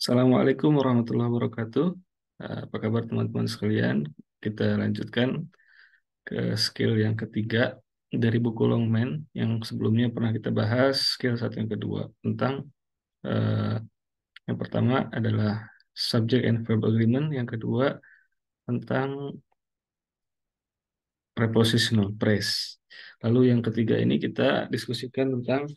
Assalamualaikum warahmatullahi wabarakatuh. Apa kabar teman-teman sekalian? Kita lanjutkan ke skill yang ketiga dari buku Longman yang sebelumnya pernah kita bahas skill satu yang kedua tentang eh, yang pertama adalah subject and verb agreement, yang kedua tentang prepositional phrase. Lalu yang ketiga ini kita diskusikan tentang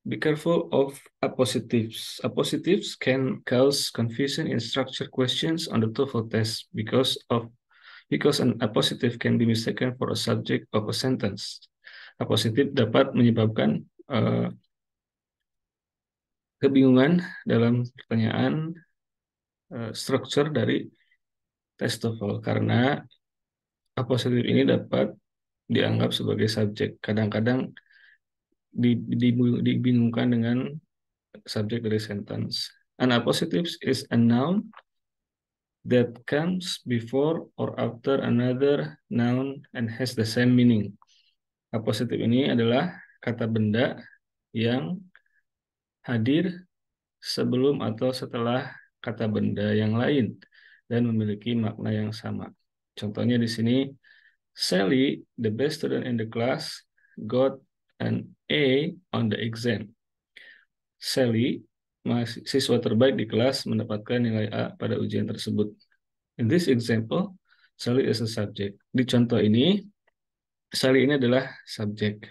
be careful of appositives. Appositives can cause confusion in structure questions on the TOEFL test because an appositive can be mistaken for a subject of a sentence. Appositif dapat menyebabkan kebingungan dalam pertanyaan struktur dari tes TOEFL karena appositif ini dapat dianggap sebagai subjek. Kadang-kadang dibingungkan dengan subjek dari sentence. An appositive is a noun that comes before or after another noun and has the same meaning. Appositif ini adalah kata benda yang hadir sebelum atau setelah kata benda yang lain dan memiliki makna yang sama. Contohnya di sini, Sally, the best student in the class, got an A on the exam. Sally, siswa terbaik di kelas, mendapatkan nilai A pada ujian tersebut. In this example, Sally is a subject. Di contoh ini, Sally ini adalah subjek.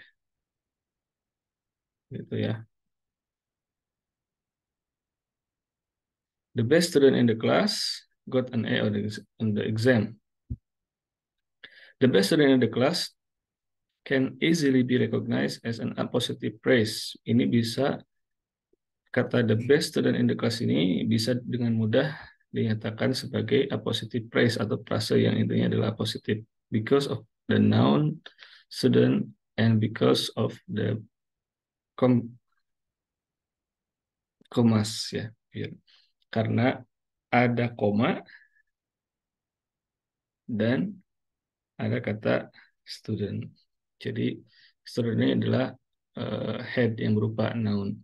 Gitu ya. The best student in the class got an A on the exam. The best student in the class can easily be recognized as an appositive phrase. Ini bisa, kata the best student in the class ini bisa dengan mudah dinyatakan sebagai appositive phrase atau frase yang intinya adalah positif. Because of the noun student and because of the komas ya. Karena ada koma dan ada kata student. Jadi student ini adalah head yang berupa noun.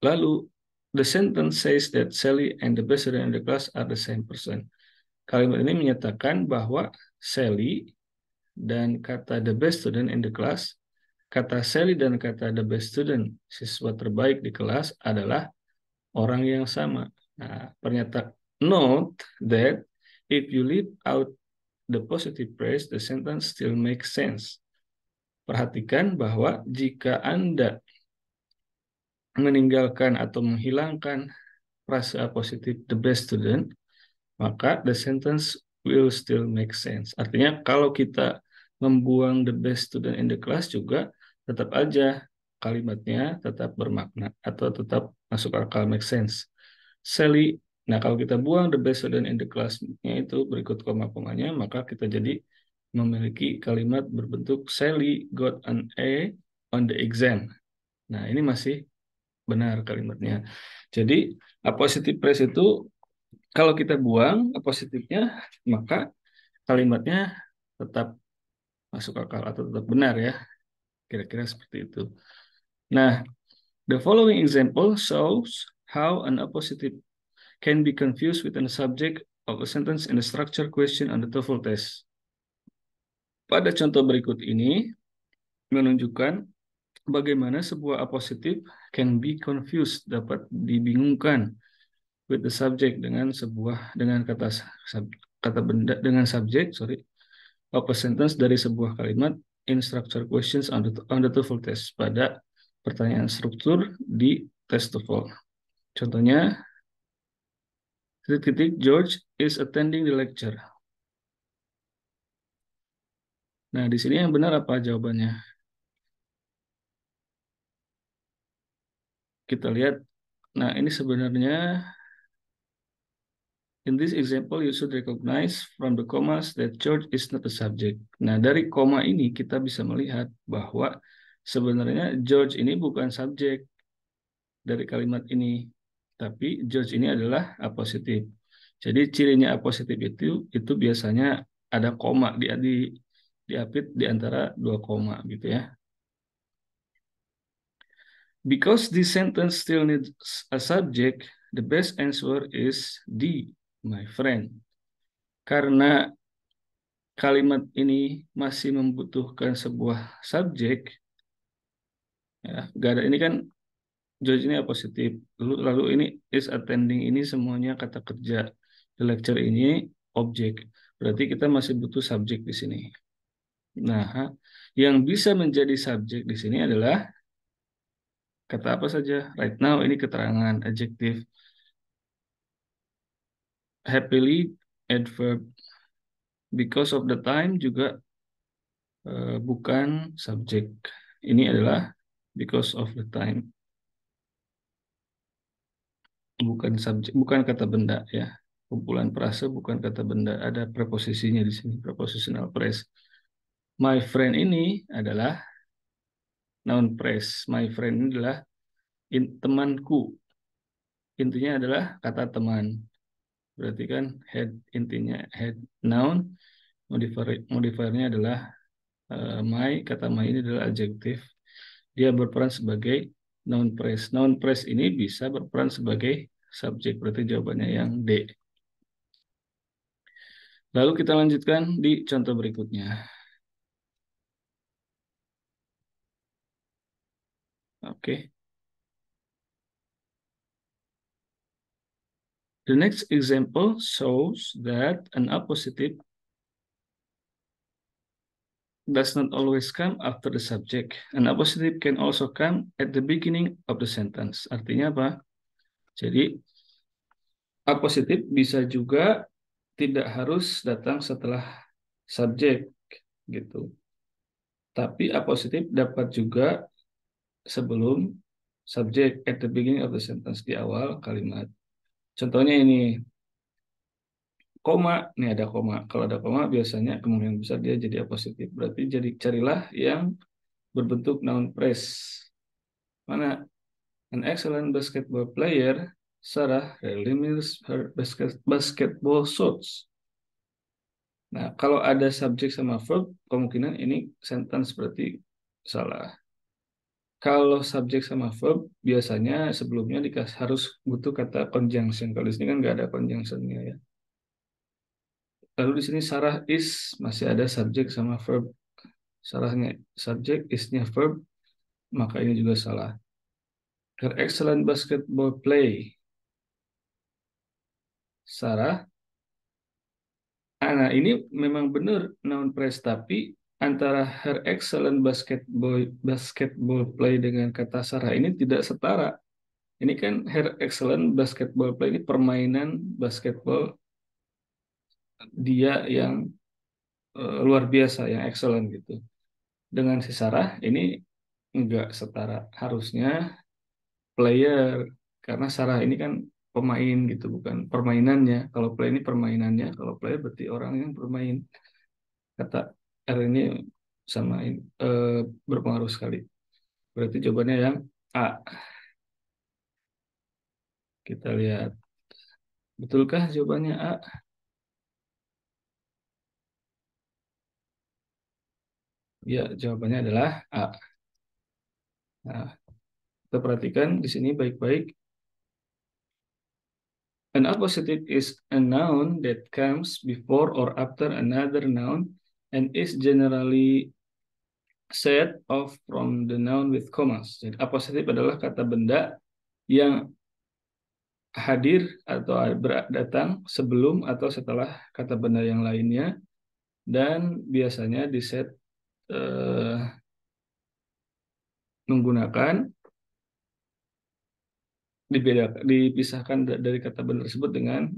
Lalu the sentence says that Sally and the best student in the class are the same person. Kalimat ini menyatakan bahwa Sally dan kata the best student in the class, kata Sally dan kata the best student, siswa terbaik di kelas, adalah orang yang sama. Nah, pernyataan note that if you leave out the positive phrase, the sentence still makes sense. Perhatikan bahwa jika Anda meninggalkan atau menghilangkan frase positif the best student, maka the sentence will still make sense. Artinya kalau kita membuang the best student in the class juga tetap aja kalimatnya tetap bermakna atau tetap masuk akal, make sense. Sally, nah kalau kita buang the best student in the class-nya itu berikut koma-komanya, maka kita jadi memiliki kalimat berbentuk Sally got an A on the exam. Nah ini masih benar kalimatnya. Jadi appositive phrase itu kalau kita buang positifnya, maka kalimatnya tetap masuk akal atau tetap benar ya. Kira-kira seperti itu. Nah, the following example shows how an appositive can be confused with a subject of a sentence in a structure question on the TOEFL test. Pada contoh berikut ini menunjukkan bagaimana sebuah appositive can be confused, dapat dibingungkan with the subject dengan kata benda dengan subjek of a sentence dari sebuah kalimat in structure questions on the TOEFL test pada pertanyaan struktur di tes TOEFL. Contohnya, George is attending the lecture. Nah, di sini yang benar apa jawabannya? Kita lihat. Nah, ini sebenarnya in this example you should recognize from the commas that George is not a subject. Nah, dari koma ini kita bisa melihat bahwa sebenarnya George ini bukan subjek dari kalimat ini, tapi George ini adalah apositif. Jadi cirinya apositif itu biasanya ada koma diapit di antara dua koma gitu ya. Because this sentence still needs a subject, the best answer is D, my friend. Karena kalimat ini masih membutuhkan sebuah subjek, ya, gak ada ini kan George ini positif. Lalu ini is attending ini semuanya kata kerja. The lecture ini objek. Berarti kita masih butuh subjek di sini. Nah, yang bisa menjadi subjek di sini adalah kata apa saja. Right now ini keterangan adjektif. Happily adverb. Because of the time juga bukan subjek. Ini adalah because of the time. Bukan subjek, bukan kata benda ya. Kumpulan frase bukan kata benda, ada preposisinya di sini, prepositional phrase. My friend ini adalah noun phrase. My friend ini adalah temanku. Intinya adalah kata teman. Berarti kan head, intinya head noun, modifiernya adalah my, kata my ini adalah adjektif. Dia berperan sebagai noun phrase. Noun phrase ini bisa berperan sebagai subjek, berarti jawabannya yang D. Lalu kita lanjutkan di contoh berikutnya. Oke. The next example shows that an appositive does not always come after the subject. An appositive can also come at the beginning of the sentence. Artinya apa? Jadi, appositif bisa juga tidak harus datang setelah subjek gitu. Tapi appositif dapat juga sebelum subjek, at the beginning of the sentence, di awal kalimat. Contohnya ini, koma, nih ada koma. Kalau ada koma biasanya kemungkinan besar dia jadi appositif. Berarti jadi carilah yang berbentuk noun phrase. Mana? An excellent basketball player, Sarah rarely misses her basketball shots. Nah, kalau ada subjek sama verb, kemungkinan ini sentence berarti salah. Kalau subjek sama verb, biasanya sebelumnya harus butuh kata conjunction. Kalau di sini kan nggak ada conjunctionnya ya. Lalu di sini Sarah is masih ada subjek sama verb. Sarahnya subjek, isnya verb, maka ini juga salah. Her excellent basketball play. Sarah. Nah, ini memang benar noun phrase, tapi antara her excellent basketball play dengan kata Sarah ini tidak setara. Ini kan her excellent basketball play ini permainan basketball dia yang luar biasa, yang excellent gitu. Dengan si Sarah ini enggak setara. Harusnya player, karena Sarah ini kan pemain gitu, bukan permainannya. Kalau play ini permainannya, kalau player berarti orang yang bermain. Kata R ini sama ini, berpengaruh sekali. Berarti jawabannya yang A. Kita lihat. Betulkah jawabannya A? Ya, jawabannya adalah A. Nah, kita perhatikan di sini baik-baik. An appositive is a noun that comes before or after another noun and is generally set off from the noun with commas. Jadi appositive adalah kata benda yang hadir atau datang sebelum atau setelah kata benda yang lainnya dan biasanya diset menggunakan dipisahkan dari kata benda tersebut dengan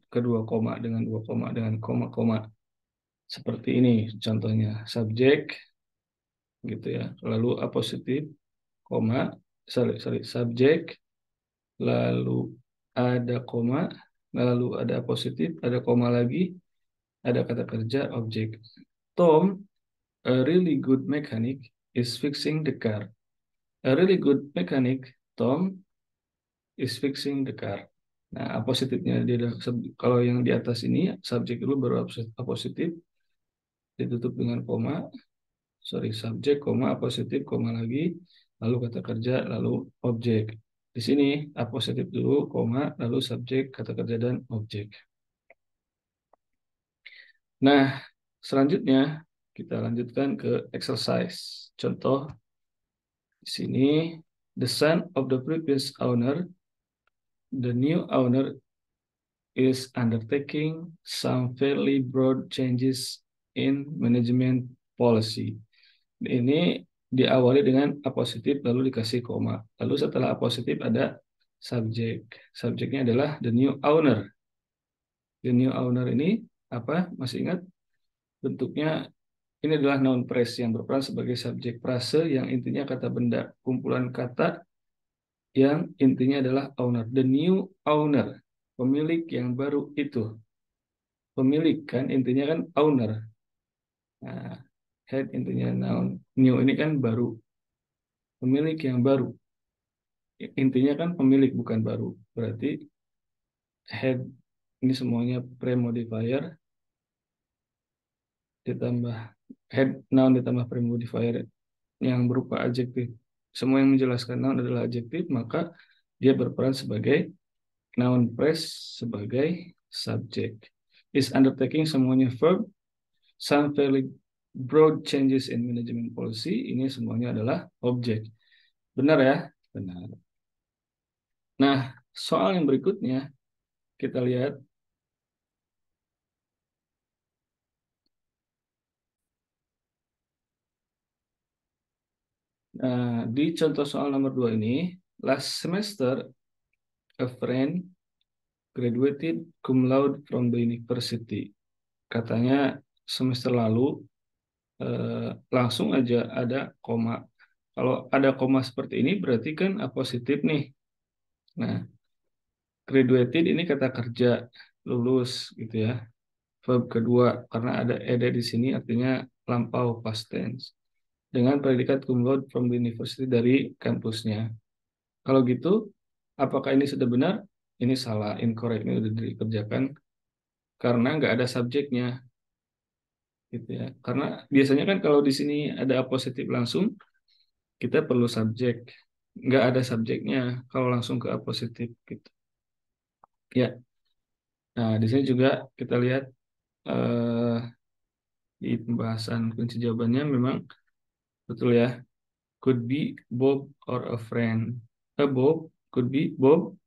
kedua koma, dengan dua koma, dengan koma-koma seperti ini contohnya subjek gitu ya, lalu appositif koma, subjek, lalu ada koma, lalu ada appositif, ada koma lagi, ada kata kerja objek. Tom, a really good mechanic, is fixing the car. A really good mechanic, Tom, is fixing the car. Nah, appositifnya dia kalau yang di atas ini subjek dulu baru appositif, ditutup dengan koma, subjek, koma, apositif, koma lagi, lalu kata kerja, lalu objek. Di sini apositif dulu, koma, lalu subjek, kata kerja, dan objek. Nah, selanjutnya kita lanjutkan ke exercise. Contoh di sini, the son of the previous owner, the new owner is undertaking some fairly broad changes in management policy. Ini diawali dengan apositif lalu dikasih koma. Lalu setelah apositif ada subjek. Subjeknya adalah the new owner. The new owner ini apa? Masih ingat? Bentuknya ini adalah noun phrase yang berperan sebagai subjek frase yang intinya kata benda. Kumpulan kata yang intinya adalah owner. The new owner. Pemilik yang baru itu. Pemilik kan intinya kan owner. Nah, head intinya noun. New ini kan baru. Pemilik yang baru. Intinya kan pemilik bukan baru. Berarti head ini semuanya premodifier ditambah head noun ditambah premodifier yang berupa adjektif. Semua yang menjelaskan noun adalah adjektif, maka dia berperan sebagai noun phrase sebagai subjek. Is undertaking semuanya verb. Some fairly broad changes in management policy. Ini semuanya adalah objek. Benar ya? Benar. Nah, soal yang berikutnya kita lihat. Nah, di contoh soal nomor 2 ini, last semester a friend graduated cum laude from the university. Katanya semester lalu langsung aja ada koma. Kalau ada koma seperti ini berarti kan apositif nih. Nah, graduated ini kata kerja, lulus gitu ya. Verb kedua karena ada ed di sini artinya lampau past tense. Dengan predikat cum laude from the university dari kampusnya. Kalau gitu, apakah ini sudah benar? Ini salah, incorrect. Ini sudah dikerjakan karena nggak ada subjeknya, gitu ya. Karena biasanya kan kalau di sini ada apositif langsung, kita perlu subjek. Nggak ada subjeknya kalau langsung ke apositif, gitu. Ya. Nah, di sini juga kita lihat eh, di pembahasan kunci jawabannya memang betul ya. Could be Bob or a friend. Bob could be Bob.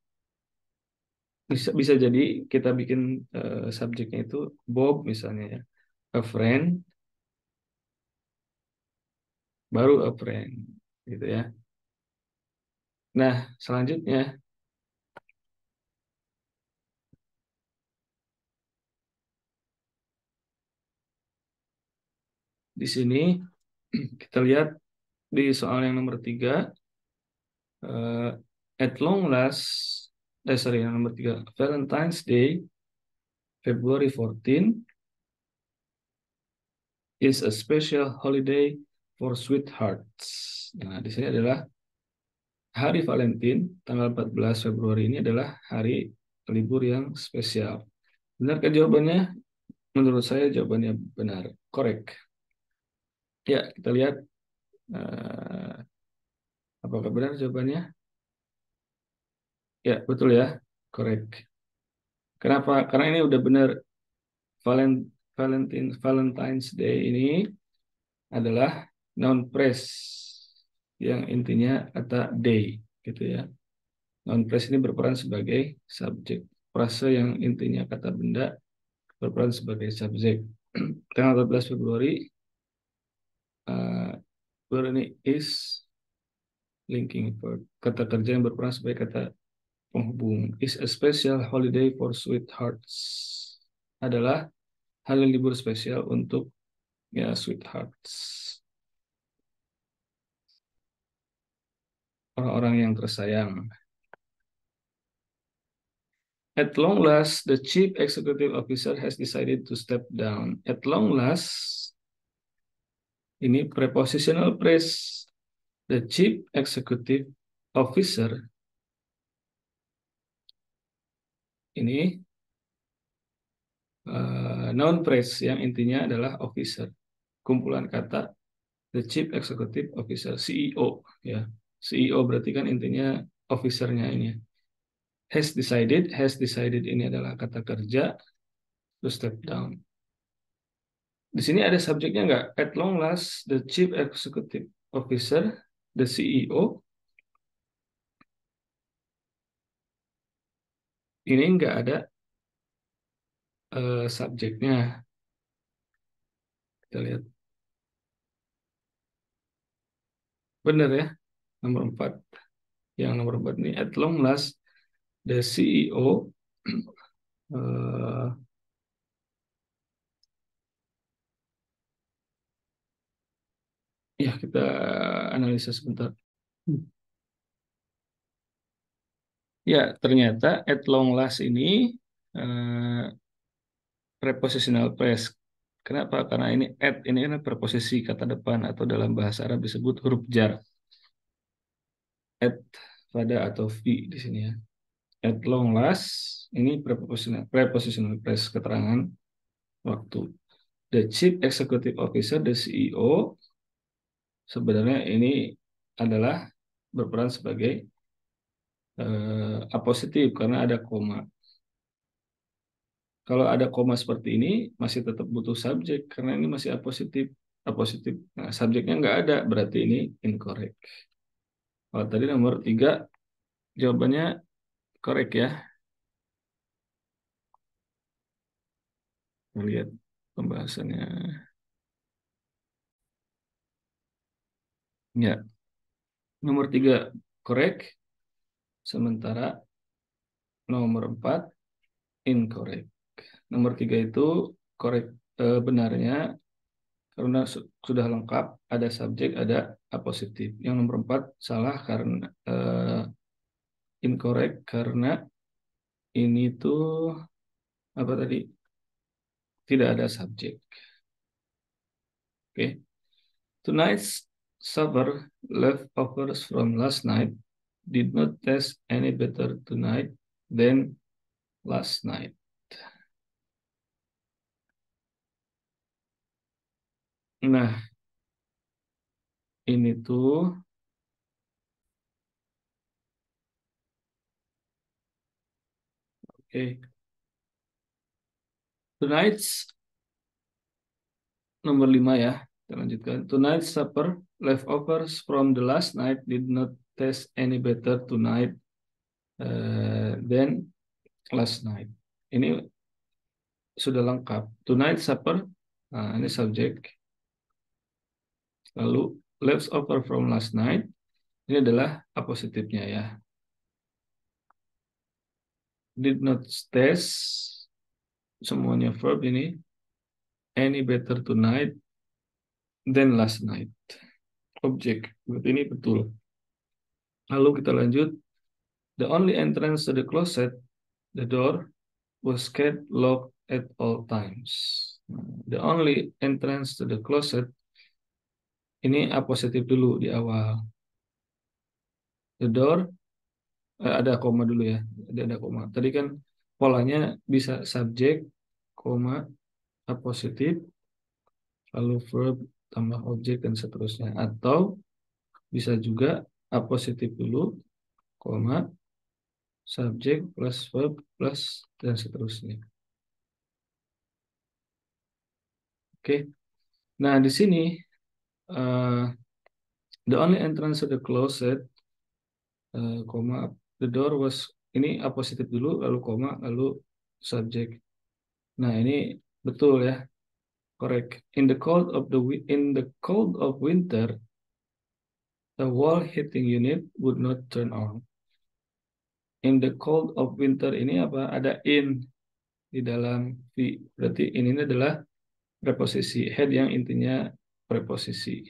Bisa jadi kita bikin subjeknya itu Bob misalnya ya. A friend baru a friend gitu ya. Nah, selanjutnya di sini kita lihat di soal yang nomor 3 at long last sorry yang nomor 3 Valentine's Day February 14 is a special holiday for sweethearts. Nah, di sini adalah hari Valentine tanggal 14 Februari ini adalah hari libur yang spesial. Benarkah jawabannya? Menurut saya jawabannya benar, correct. Ya, kita lihat apakah benar jawabannya. Ya, betul ya, correct. Kenapa? Karena ini udah benar. Valentine's Day ini adalah noun phrase yang intinya kata day, gitu ya. Noun phrase ini berperan sebagai subjek. Frase yang intinya kata benda berperan sebagai subjek. Tanggal 14 Februari ini is linking verb. Kata kerja yang berperan sebagai kata penghubung. Is a special holiday for sweethearts. Adalah hari libur spesial untuk ya sweethearts. Orang-orang yang tersayang. At long last, the chief executive officer has decided to step down. At long last, ini prepositional phrase. The chief executive officer ini noun phrase yang intinya adalah officer. Kumpulan kata the Chief Executive Officer, CEO ya. CEO berarti kan intinya officernya ini. Has decided ini adalah kata kerja, to step down. Di sini ada subjeknya nggak? At long last, the Chief Executive Officer, the CEO, ini nggak ada subjeknya. Kita lihat. Benar ya, nomor 4. Yang nomor 4 ini, at long last, the CEO, ya kita analisa sebentar. Ya, ternyata at long last ini prepositional phrase. Kenapa? Karena ini at ini kan preposisi kata depan atau dalam bahasa Arab disebut huruf jar. At pada atau v di sini ya. At long last ini prepositional phrase, keterangan waktu. The Chief Executive Officer, the CEO, sebenarnya ini adalah berperan sebagai apositif karena ada koma. Kalau ada koma seperti ini masih tetap butuh subjek karena ini masih apositif. Apositif. Nah, subjeknya nggak ada, berarti ini incorrect. Kalau tadi nomor 3 jawabannya correct ya. Kita lihat pembahasannya. Ya, nomor 3 correct, sementara nomor 4 incorrect. Nomor 3 itu correct, benarnya karena sudah lengkap, ada subjek, ada apositif. Yang nomor 4 salah karena incorrect karena ini tuh apa tadi? Tidak ada subjek. Oke. Tonight's supper leftovers from last night did not taste any better tonight than last night. Nah, ini tuh oke. Tonight's nomor 5 ya. Kita lanjutkan. Tonight's supper leftovers from the last night did not taste any better tonight than last night. Ini sudah lengkap. Tonight supper, nah ini subjek. Lalu leftover from last night, ini adalah apositifnya ya. Did not taste, semuanya verb ini. Any better tonight than last night. Objek, berarti ini betul. Lalu kita lanjut. The only entrance to the closet, the door, was kept locked at all times. The only entrance to the closet, ini apositif dulu di awal. The door, ada koma dulu ya. Ada koma. Tadi kan polanya bisa subjek, koma, apositif, lalu verb, tambah objek, dan seterusnya. Atau bisa juga apositif dulu, koma, subjek plus verb plus dan seterusnya. Oke. Nah, di sini the only entrance to the closet, koma, the door was, ini apositif dulu, lalu koma, lalu subjek. Nah, ini betul ya, correct. In the cold of winter, the wall heating unit would not turn on. In the cold of winter ini apa? Ada in di dalam V. Berarti ini adalah preposisi head yang intinya preposisi.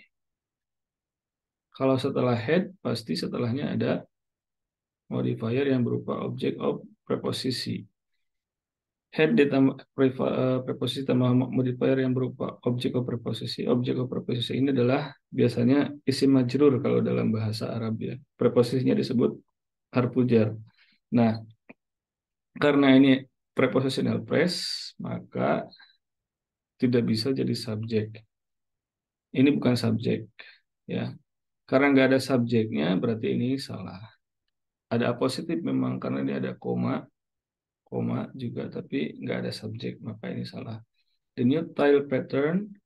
Kalau setelah head, pasti setelahnya ada modifier yang berupa object of preposisi. Head ditambah preposisi tambah modifier yang berupa object of preposisi. Object of preposisi ini adalah biasanya isim majrur kalau dalam bahasa Arab ya. Preposisinya disebut harfu jar. Nah, karena ini prepositional phrase, maka tidak bisa jadi subjek. Ini bukan subjek, ya. Karena nggak ada subjeknya, berarti ini salah. Ada apositif memang karena ini ada koma juga, tapi nggak ada subjek, maka ini salah. The new tile pattern,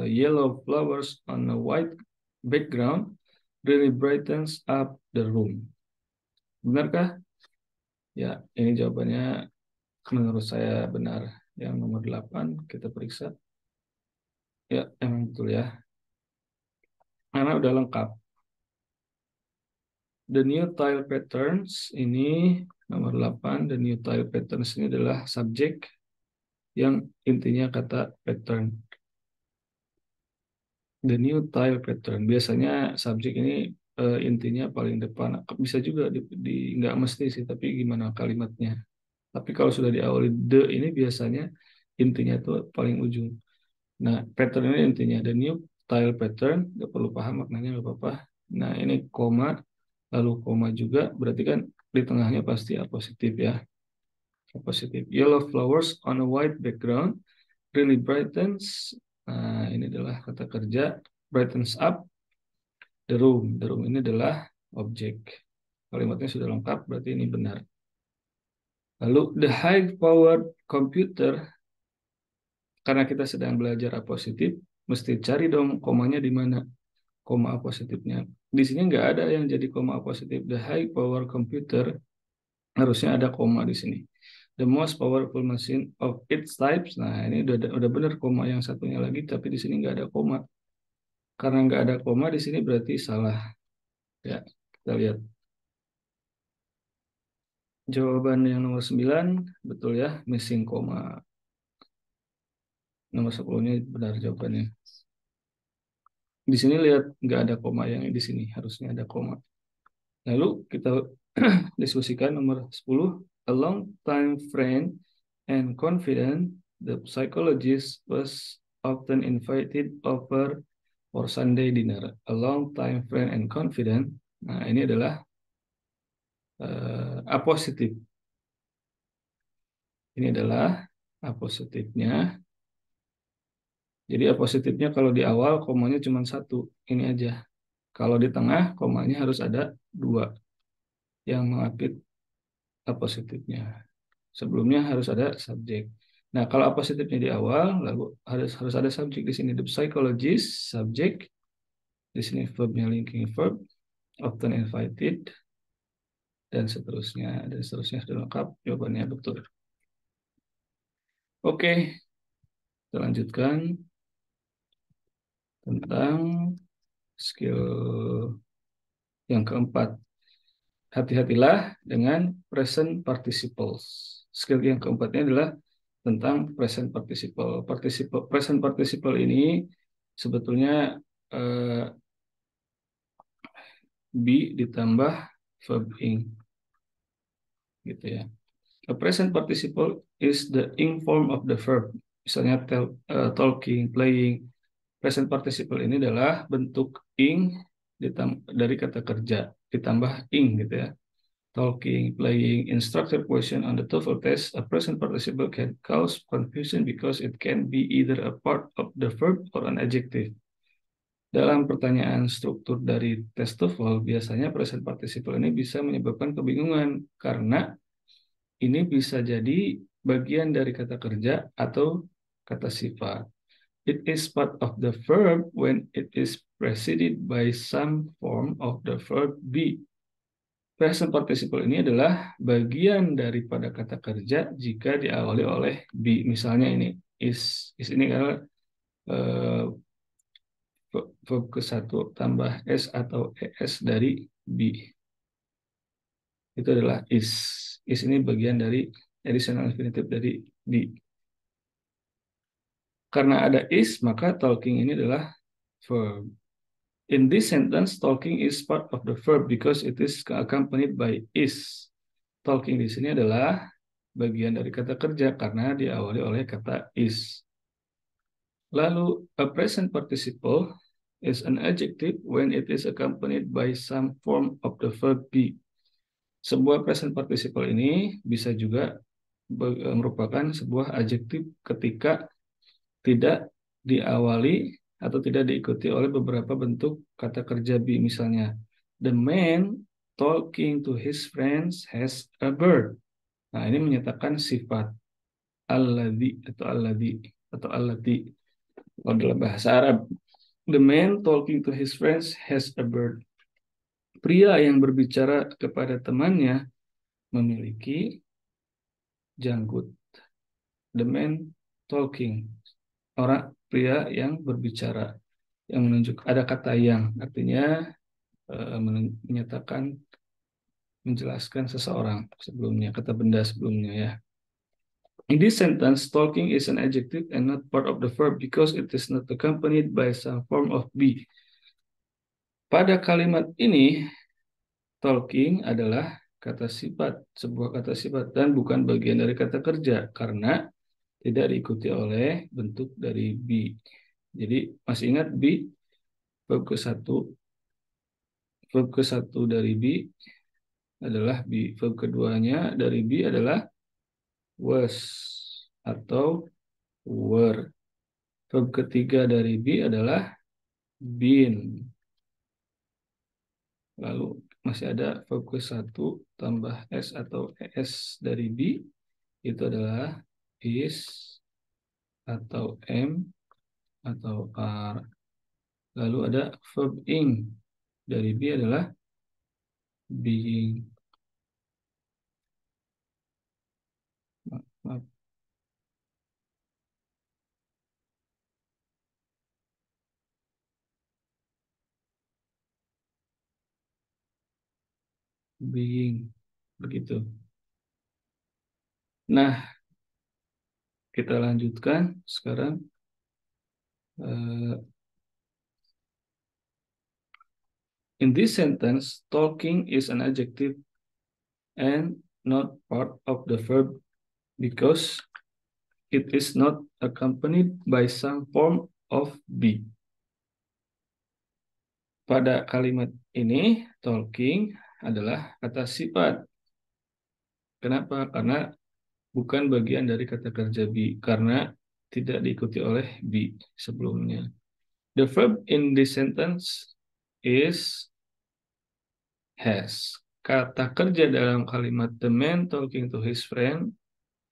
yellow flowers on a white background, really brightens up the room. Benarkah? Ya, ini jawabannya menurut saya benar. Yang nomor 8 kita periksa. Ya, emang betul ya. Karena udah lengkap. The new tile patterns ini nomor 8. The new tile patterns ini adalah subjek yang intinya kata pattern. The new tile pattern. Biasanya subjek ini intinya paling depan. Bisa juga nggak mesti sih, tapi gimana kalimatnya. Tapi kalau sudah diawali the ini biasanya intinya itu paling ujung. Nah, pattern ini intinya the new tile pattern. Nggak perlu paham maknanya, nggak apa-apa. Nah, ini koma, lalu koma juga. Berarti kan di tengahnya pasti apositif ya. Apositif. Yellow flowers on a white background really brightens. Nah, ini adalah kata kerja. Brightens up the room. The room ini adalah objek. Kalimatnya sudah lengkap, berarti ini benar. Lalu, the high-powered computer, karena kita sedang belajar apositif, mesti cari dong komanya di mana. Koma apositifnya. Di sini nggak ada yang jadi koma apositif. The high-power computer, harusnya ada koma di sini. The most powerful machine of its types. Nah, ini udah benar koma yang satunya lagi, tapi di sini nggak ada koma. Karena nggak ada koma di sini berarti salah. Ya, kita lihat. Jawaban yang nomor 9 betul ya, missing koma. Nomor 10-nya benar jawabannya. Di sini lihat nggak ada koma, yang di sini harusnya ada koma. Lalu kita diskusikan nomor 10. A long time friend and confident, the psychologist was often invited over for Sunday dinner. A long time friend and confident. Nah, ini adalah apositif. Ini adalah apositifnya. Jadi apositifnya kalau di awal komanya cuma satu, ini aja. Kalau di tengah komanya harus ada dua yang mengapit apositifnya. Sebelumnya harus ada subjek. Nah, kalau apositifnya di awal, lalu harus ada subjek di sini. The psychologist, subjek. Di sini verbnya linking verb, often invited, dan seterusnya. Dan seterusnya sudah lengkap, jawabannya betul. Oke, kita lanjutkan tentang skill yang keempat. Hati-hatilah dengan present participles. Skill yang keempatnya adalah tentang present participle. Present participle ini sebetulnya be ditambah verb ing, gitu ya. A present participle is the ing form of the verb. Misalnya talking, playing. Present participle ini adalah bentuk ing dari kata kerja ditambah ing, gitu ya. Talking, playing, instructor question on the TOEFL test, a present participle can cause confusion because it can be either a part of the verb or an adjective. Dalam pertanyaan struktur dari tes TOEFL, biasanya present participle ini bisa menyebabkan kebingungan karena ini bisa jadi bagian dari kata kerja atau kata sifat. It is part of the verb when it is preceded by some form of the verb be. Present participle ini adalah bagian daripada kata kerja jika diawali oleh be. Misalnya ini is ini adalah verb ke-1 tambah s atau es dari be. Itu adalah is. Is ini bagian dari additional infinitive dari be. Karena ada is, maka talking ini adalah verb. In this sentence, talking is part of the verb because it is accompanied by is. Talking di sini adalah bagian dari kata kerja karena diawali oleh kata is. Lalu, a present participle is an adjective when it is accompanied by some form of the verb be. Sebuah present participle ini bisa juga merupakan sebuah adjektif ketika tidak diawali atau tidak diikuti oleh beberapa bentuk kata kerja be. Misalnya, the man talking to his friends has a bird. Nah, ini menyatakan sifat alladhi atau allati dalam bahasa Arab. The man talking to his friends has a bird. Pria yang berbicara kepada temannya memiliki janggut. The man talking, orang pria yang berbicara, yang menunjuk ada kata yang, artinya menyatakan, menjelaskan seseorang sebelumnya, kata benda sebelumnya ya. In this sentence, talking is an adjective and not part of the verb because it is not accompanied by some form of be. Pada kalimat ini, talking adalah kata sifat, sebuah kata sifat, dan bukan bagian dari kata kerja karena tidak diikuti oleh bentuk dari be. Jadi masih ingat be, verb ke satu dari be adalah be, verb keduanya dari be adalah was atau were. Verb ketiga dari be adalah been. Lalu masih ada verb ke satu tambah s atau es dari be, itu adalah is atau am atau are. Lalu ada verb ing dari be adalah being. Maaf. Being. Begitu. Nah, kita lanjutkan sekarang. In this sentence, talking is an adjective and not part of the verb because it is not accompanied by some form of be. Pada kalimat ini, talking adalah kata sifat. Kenapa? Karena bukan bagian dari kata kerja be, karena tidak diikuti oleh be sebelumnya. The verb in this sentence is has. Kata kerja dalam kalimat the man talking to his friend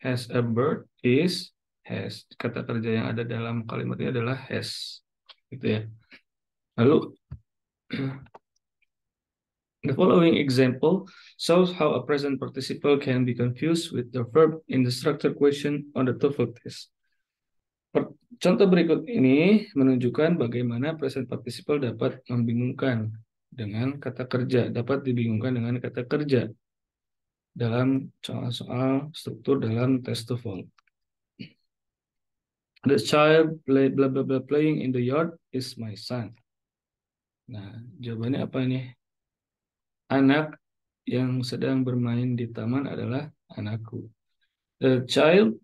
has a bird is has. Kata kerja yang ada dalam kalimat ini adalah has. Gitu ya. Lalu the following example shows how a present participle can be confused with the verb in the structure question on the TOEFL test. Contoh berikut ini menunjukkan bagaimana present participle dapat membingungkan dengan kata kerja, dapat dibingungkan dengan kata kerja dalam soal-soal struktur dalam tes TOEFL. The child play blah blah blah playing in the yard is my son. Nah, jawabannya apa ini? Anak yang sedang bermain di taman adalah anakku. The child,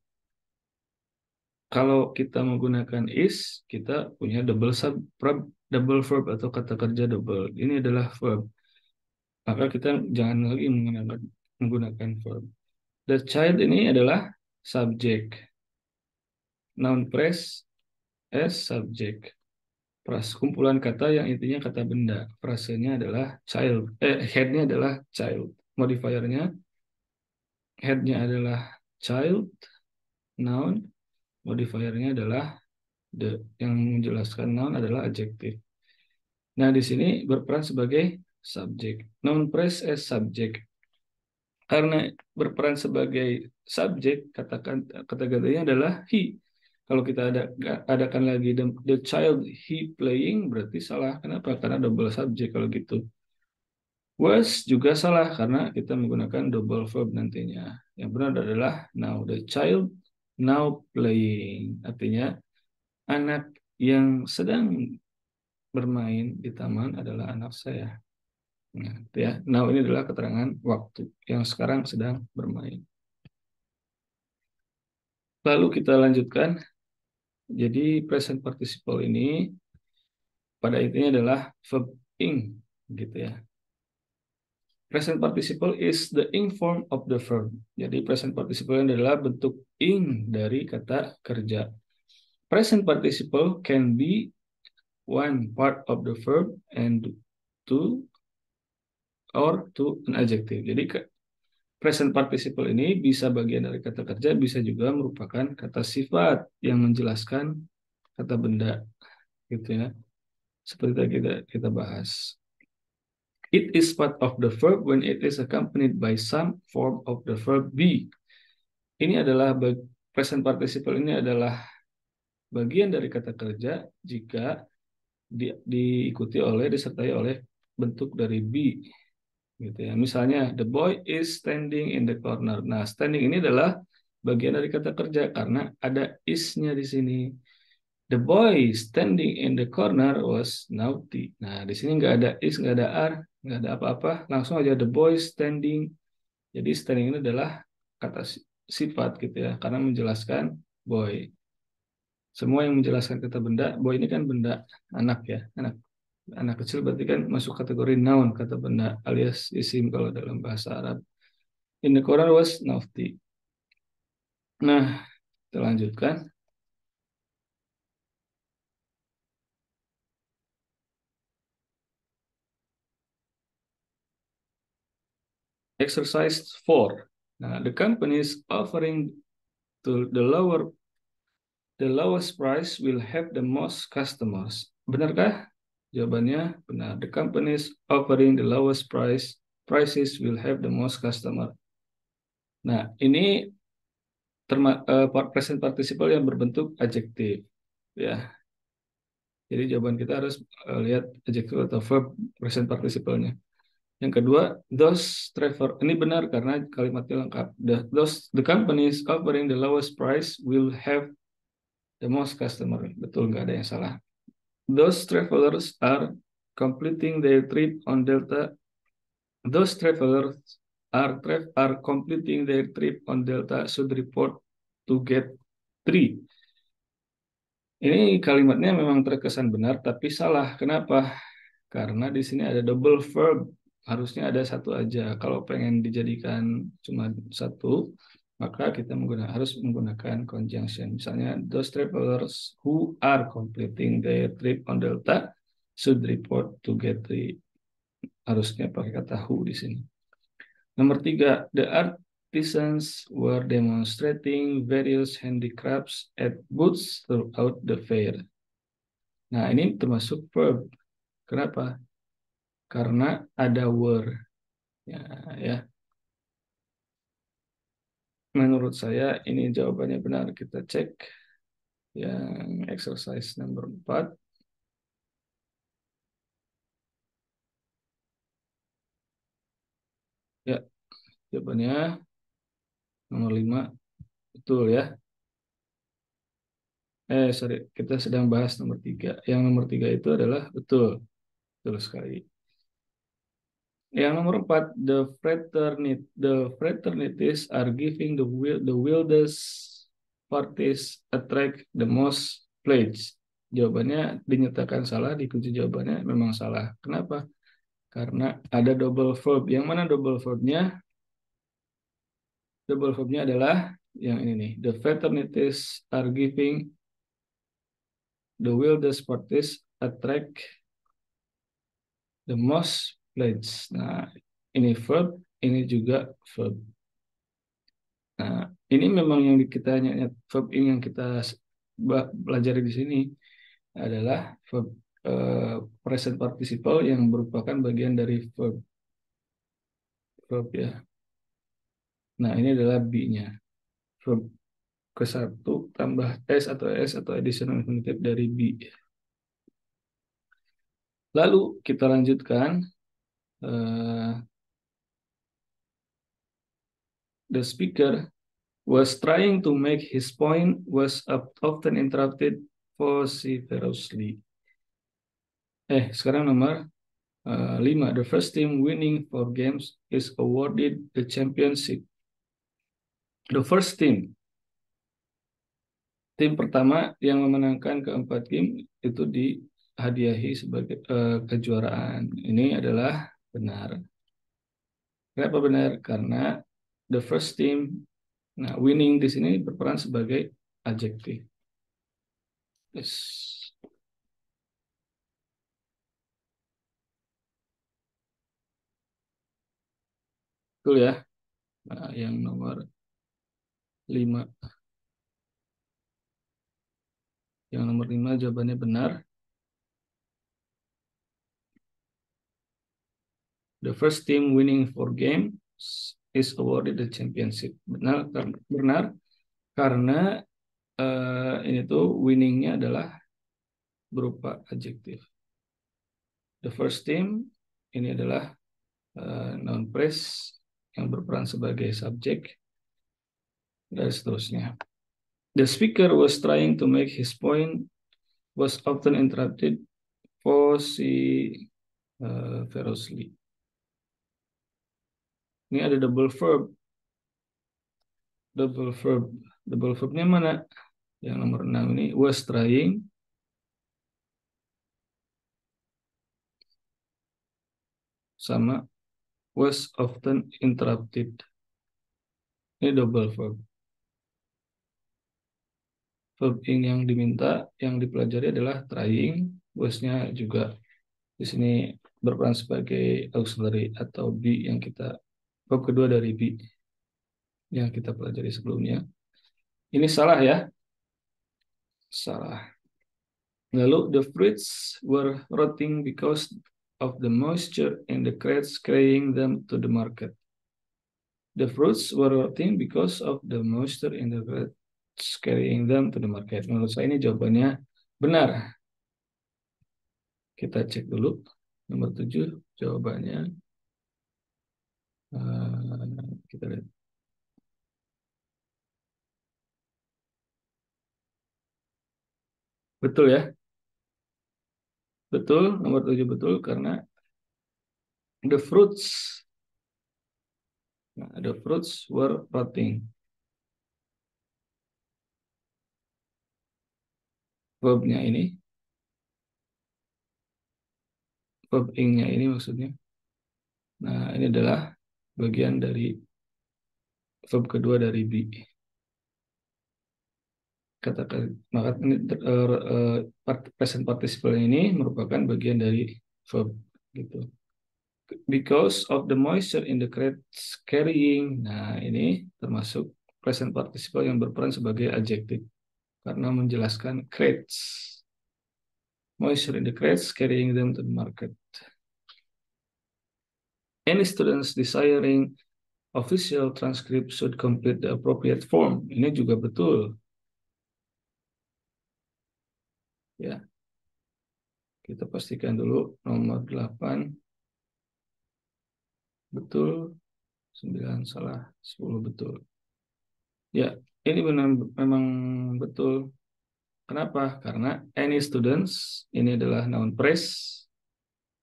kalau kita menggunakan is, kita punya double verb atau kata kerja double. Ini adalah verb. Maka kita jangan lagi menggunakan verb. The child ini adalah subject. Noun phrase as subject. Kumpulan kata yang intinya kata benda. Frasenya adalah child. Headnya adalah child. Modifiernya, headnya adalah child. Noun. Modifiernya adalah the. Yang menjelaskan noun adalah adjective. Nah, di sini berperan sebagai subject. Noun phrase as subject. Karena berperan sebagai subjek, kata gantinya adalah he. Kalau kita adakan lagi the child he playing, berarti salah. Kenapa? Karena double subjek kalau gitu. Was juga salah karena kita menggunakan double verb nantinya. Yang benar adalah now. The child now playing. Artinya anak yang sedang bermain di taman adalah anak saya. Nah, ya. Now ini adalah keterangan waktu yang sekarang sedang bermain. Lalu kita lanjutkan. Jadi present participle ini pada intinya adalah verb ing, gitu ya. Present participle is the ing form of the verb. Jadi present participle adalah bentuk ing dari kata kerja. Present participle can be one part of the verb and to or to an adjective. Jadi present participle ini bisa bagian dari kata kerja, bisa juga merupakan kata sifat yang menjelaskan kata benda, gitu ya. Seperti tadi kita bahas. It is part of the verb when it is accompanied by some form of the verb be. Ini adalah present participle ini adalah bagian dari kata kerja jika diikuti oleh disertai oleh bentuk dari be, gitu ya. Misalnya the boy is standing in the corner. Nah, standing ini adalah bagian dari kata kerja karena ada is-nya di sini. The boy standing in the corner was naughty. Nah, di sini nggak ada is, nggak ada are, nggak ada apa-apa. Langsung aja the boy standing. Jadi standing ini adalah kata sifat gitu ya, karena menjelaskan boy. Semua yang menjelaskan kata benda, boy ini kan benda anak ya, anak kecil berarti kan masuk kategori noun kata benda alias isim kalau dalam bahasa Arab. In the corner was naughty. Nah, kita lanjutkan. Exercise 4. Nah, the company is offering to the lowest price will have the most customers. Benarkah? Jawabannya benar. The company is offering the lowest prices will have the most customer. Nah, ini present participle yang berbentuk adjektif, ya. Jadi jawaban kita harus lihat adjektif atau verb present participle-nya. Yang kedua, those travel ini benar karena kalimatnya lengkap. The company is offering the lowest price will have the most customer. Betul, nggak ada yang salah. Those travelers are completing their trip on Delta. Those travelers are completing their trip on Delta should report to get 3. Ini kalimatnya memang terkesan benar tapi salah. Kenapa? Karena di sini ada double verb. Harusnya ada satu aja. Kalau pengen dijadikan cuma satu, maka kita harus menggunakan conjunction. Misalnya, those travelers who are completing their trip on Delta should report to get 3. Harusnya pakai kata who di sini. Nomor 3, the artisans were demonstrating various handicrafts at booths throughout the fair. Nah, ini termasuk verb. Kenapa? Karena ada were. Ya, ya. Menurut saya ini jawabannya benar. Kita cek yang exercise nomor 4. Ya, jawabannya nomor 5. Betul ya. Sorry, kita sedang bahas nomor 3. Yang nomor 3 itu adalah betul. Betul sekali. Yang nomor 4, the fraternities are giving the wildest parties attract the most pledge. Jawabannya dinyatakan salah, dikunci jawabannya memang salah. Kenapa? Karena ada double verb. Yang mana double verbnya? Double verbnya adalah yang ini nih. The fraternities are giving the wildest parties attract the most pledge. Nah, ini verb, ini juga verb. Nah, ini memang yang kita verb ini yang kita pelajari di sini adalah verb present participle yang merupakan bagian dari verb ya. Nah, ini adalah B-nya. Verb ke-1 tambah S atau additional infinitive dari B. Lalu kita lanjutkan. The speaker was trying to make his point was often interrupted vociferously. Sekarang nomor 5. The first team winning 4 games is awarded the championship. The first team. Tim pertama yang memenangkan keempat game itu dihadiahi sebagai kejuaraan. Ini adalah benar. Kenapa benar? Karena the first team, nah winning di sini berperan sebagai adjektif. Yes. Betul ya. Nah, yang nomor 5. Yang nomor 5 jawabannya benar. The first team winning 4 games is awarded the championship. Benar, benar karena ini tuh winningnya adalah berupa adjektif. The first team ini adalah noun phrase yang berperan sebagai subjek dan seterusnya. The speaker was trying to make his point was often interrupted vociferously. Ini ada double verb. Double verb. Double verbnya mana? Yang nomor 6 ini was trying sama was often interrupted. Ini double verb. Verb ing yang diminta, yang dipelajari adalah trying. Was-nya juga di sini berperan sebagai auxiliary atau be yang kita verb kedua dari be yang kita pelajari sebelumnya. Ini salah ya. Salah. Lalu the fruits were rotting because of the moisture in the crates carrying them to the market. The fruits were rotting because of the moisture in the crates carrying them to the market. Menurut saya ini jawabannya benar. Kita cek dulu. Nomor 7 jawabannya. Kita lihat. Betul ya? Betul, nomor 7 betul karena the fruits. Nah, the fruits were rotting. Verbnya ini. Verb ing-nya ini maksudnya. Nah, ini adalah bagian dari verb kedua dari be. Katakan maka ini present participle ini merupakan bagian dari verb gitu. Because of the moisture in the crates carrying. Nah, ini termasuk present participle yang berperan sebagai adjektif karena menjelaskan crates. Moisture in the crates carrying them to the market. Any students desiring official transcript should complete the appropriate form. Ini juga betul. Ya. Kita pastikan dulu nomor 8 betul, 9 salah, 10 betul. Ya, ini benar memang betul. Kenapa? Karena any students ini adalah noun phrase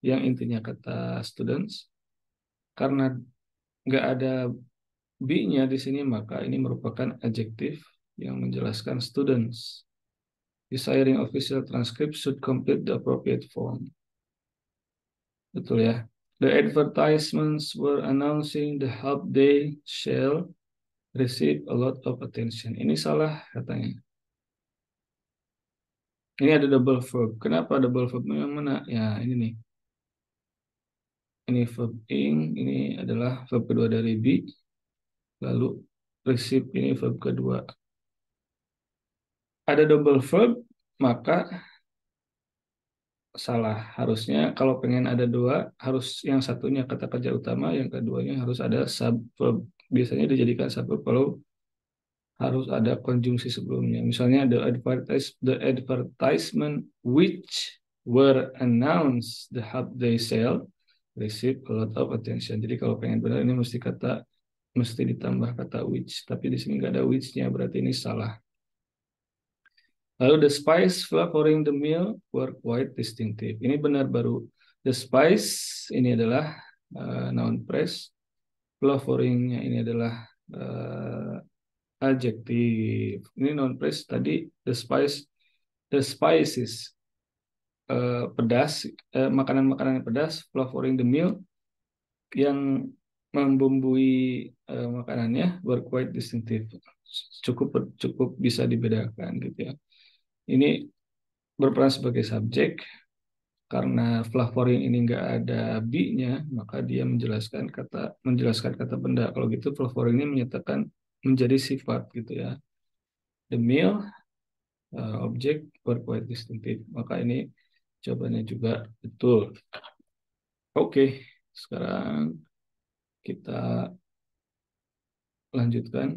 yang intinya kata students. Karena nggak ada be-nya di sini, maka ini merupakan adjektif yang menjelaskan students. Desiring official transcript should complete the appropriate form. Betul ya. The advertisements were announcing the help they shall receive a lot of attention. Ini salah katanya. Ini ada double verb. Kenapa double verb? Yang mana? Ya, ini nih. Ini verb ing, ini adalah verb kedua dari be. Lalu receive ini verb kedua. Ada double verb, maka salah. Harusnya kalau pengen ada dua, harus yang satunya kata kerja utama, yang keduanya harus ada subverb. Biasanya dijadikan subverb kalau harus ada konjungsi sebelumnya. Misalnya the advertisement which were announced the help they sell receive a lot of attention. Jadi kalau pengen benar ini mesti ditambah kata which, tapi di sini nggak ada which-nya, berarti ini salah. Lalu the spice flavoring the meal were quite distinctive. Ini benar baru. The spice ini adalah noun phrase. Flavoring-nya ini adalah adjektif. Ini noun phrase tadi the spices pedas, makanan-makanan pedas, flavoring the meal yang membumbui makanannya were quite distinctive. Cukup bisa dibedakan gitu ya. Ini berperan sebagai subjek Karena flavoring ini nggak ada be-nya, maka dia menjelaskan kata benda. Kalau gitu flavoring ini menyatakan menjadi sifat gitu ya. The meal, object were quite distinctive. Maka ini jawabannya juga betul. Oke, sekarang kita lanjutkan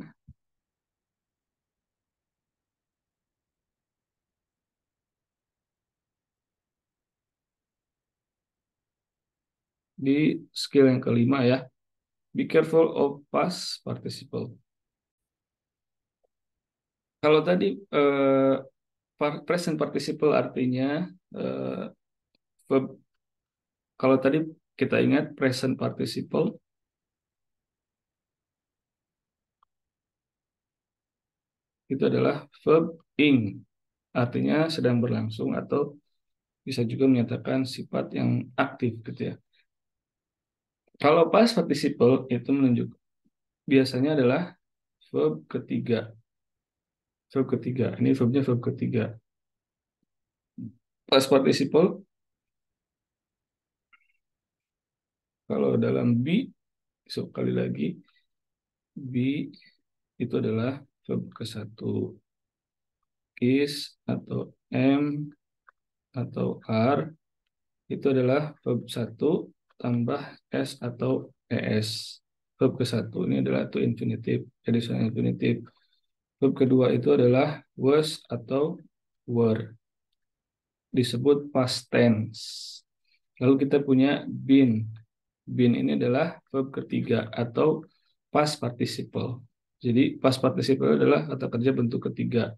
di skill yang kelima ya. Be careful of past participle. Kalau tadi present participle artinya verb. Kalau tadi kita ingat present participle itu adalah verb ing, artinya sedang berlangsung atau bisa juga menyatakan sifat yang aktif gitu ya. Kalau past participle itu menunjuk biasanya adalah verb ketiga. Verb ketiga. Ini verbnya verb ketiga. Past participle kalau dalam be, sekali lagi be itu adalah verb ke satu, is atau am atau are itu adalah verb satu tambah s atau es. Verb ke satu ini adalah to infinitive, additional infinitive. Verb kedua itu adalah was atau were, disebut past tense. Lalu kita punya been. Been ini adalah verb ketiga atau past participle. Jadi past participle adalah kata kerja bentuk ketiga.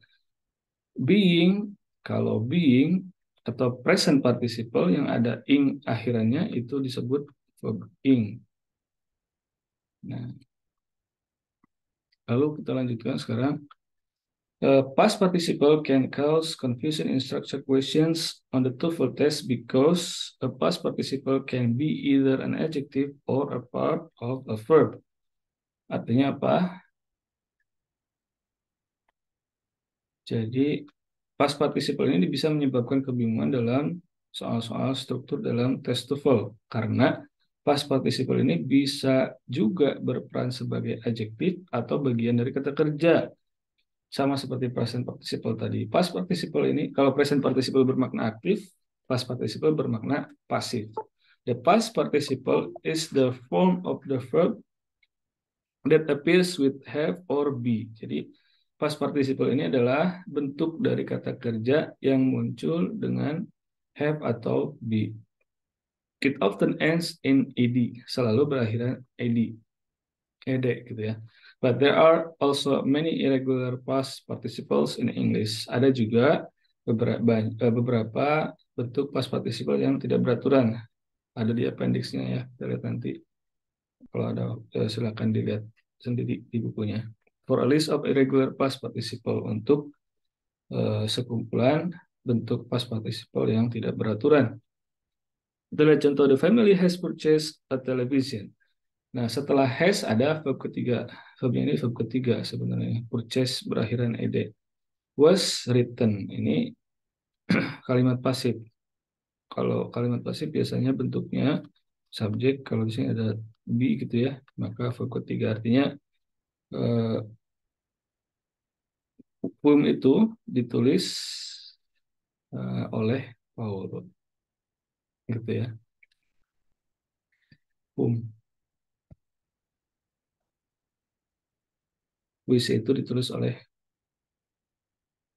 Being, kalau being atau present participle yang ada ing akhirannya itu disebut verb ing. Nah, lalu kita lanjutkan sekarang. Past participle can cause confusion in structure questions on the TOEFL test because a past participle can be either an adjective or a part of a verb. Artinya apa? Jadi past participle ini bisa menyebabkan kebingungan dalam soal-soal struktur dalam tes TOEFL karena past participle ini bisa juga berperan sebagai adjektif atau bagian dari kata kerja. Sama seperti present participle tadi. Past participle ini, kalau present participle bermakna aktif, past participle bermakna pasif. The past participle is the form of the verb that appears with have or be. Jadi, past participle ini adalah bentuk dari kata kerja yang muncul dengan have atau be. It often ends in ed, selalu berakhiran ed gitu ya. But there are also many irregular past participles in English. Ada juga beberapa bentuk past participle yang tidak beraturan. Ada di appendix-nya ya, kita lihat nanti. Kalau ada, silakan dilihat sendiri di bukunya. For a list of irregular past participle, untuk sekumpulan bentuk past participle yang tidak beraturan. Kita lihat contoh, the family has purchased a television. Nah, setelah has ada verb ketiga. Verbnya ini verb ketiga sebenarnya. Purchase berakhiran ed. Was written. Ini kalimat pasif. Kalau kalimat pasif biasanya bentuknya subjek. Kalau di sini ada be gitu ya, maka verb ketiga artinya poem itu ditulis oleh Paul. Gitu ya. Poem. Puisi itu ditulis oleh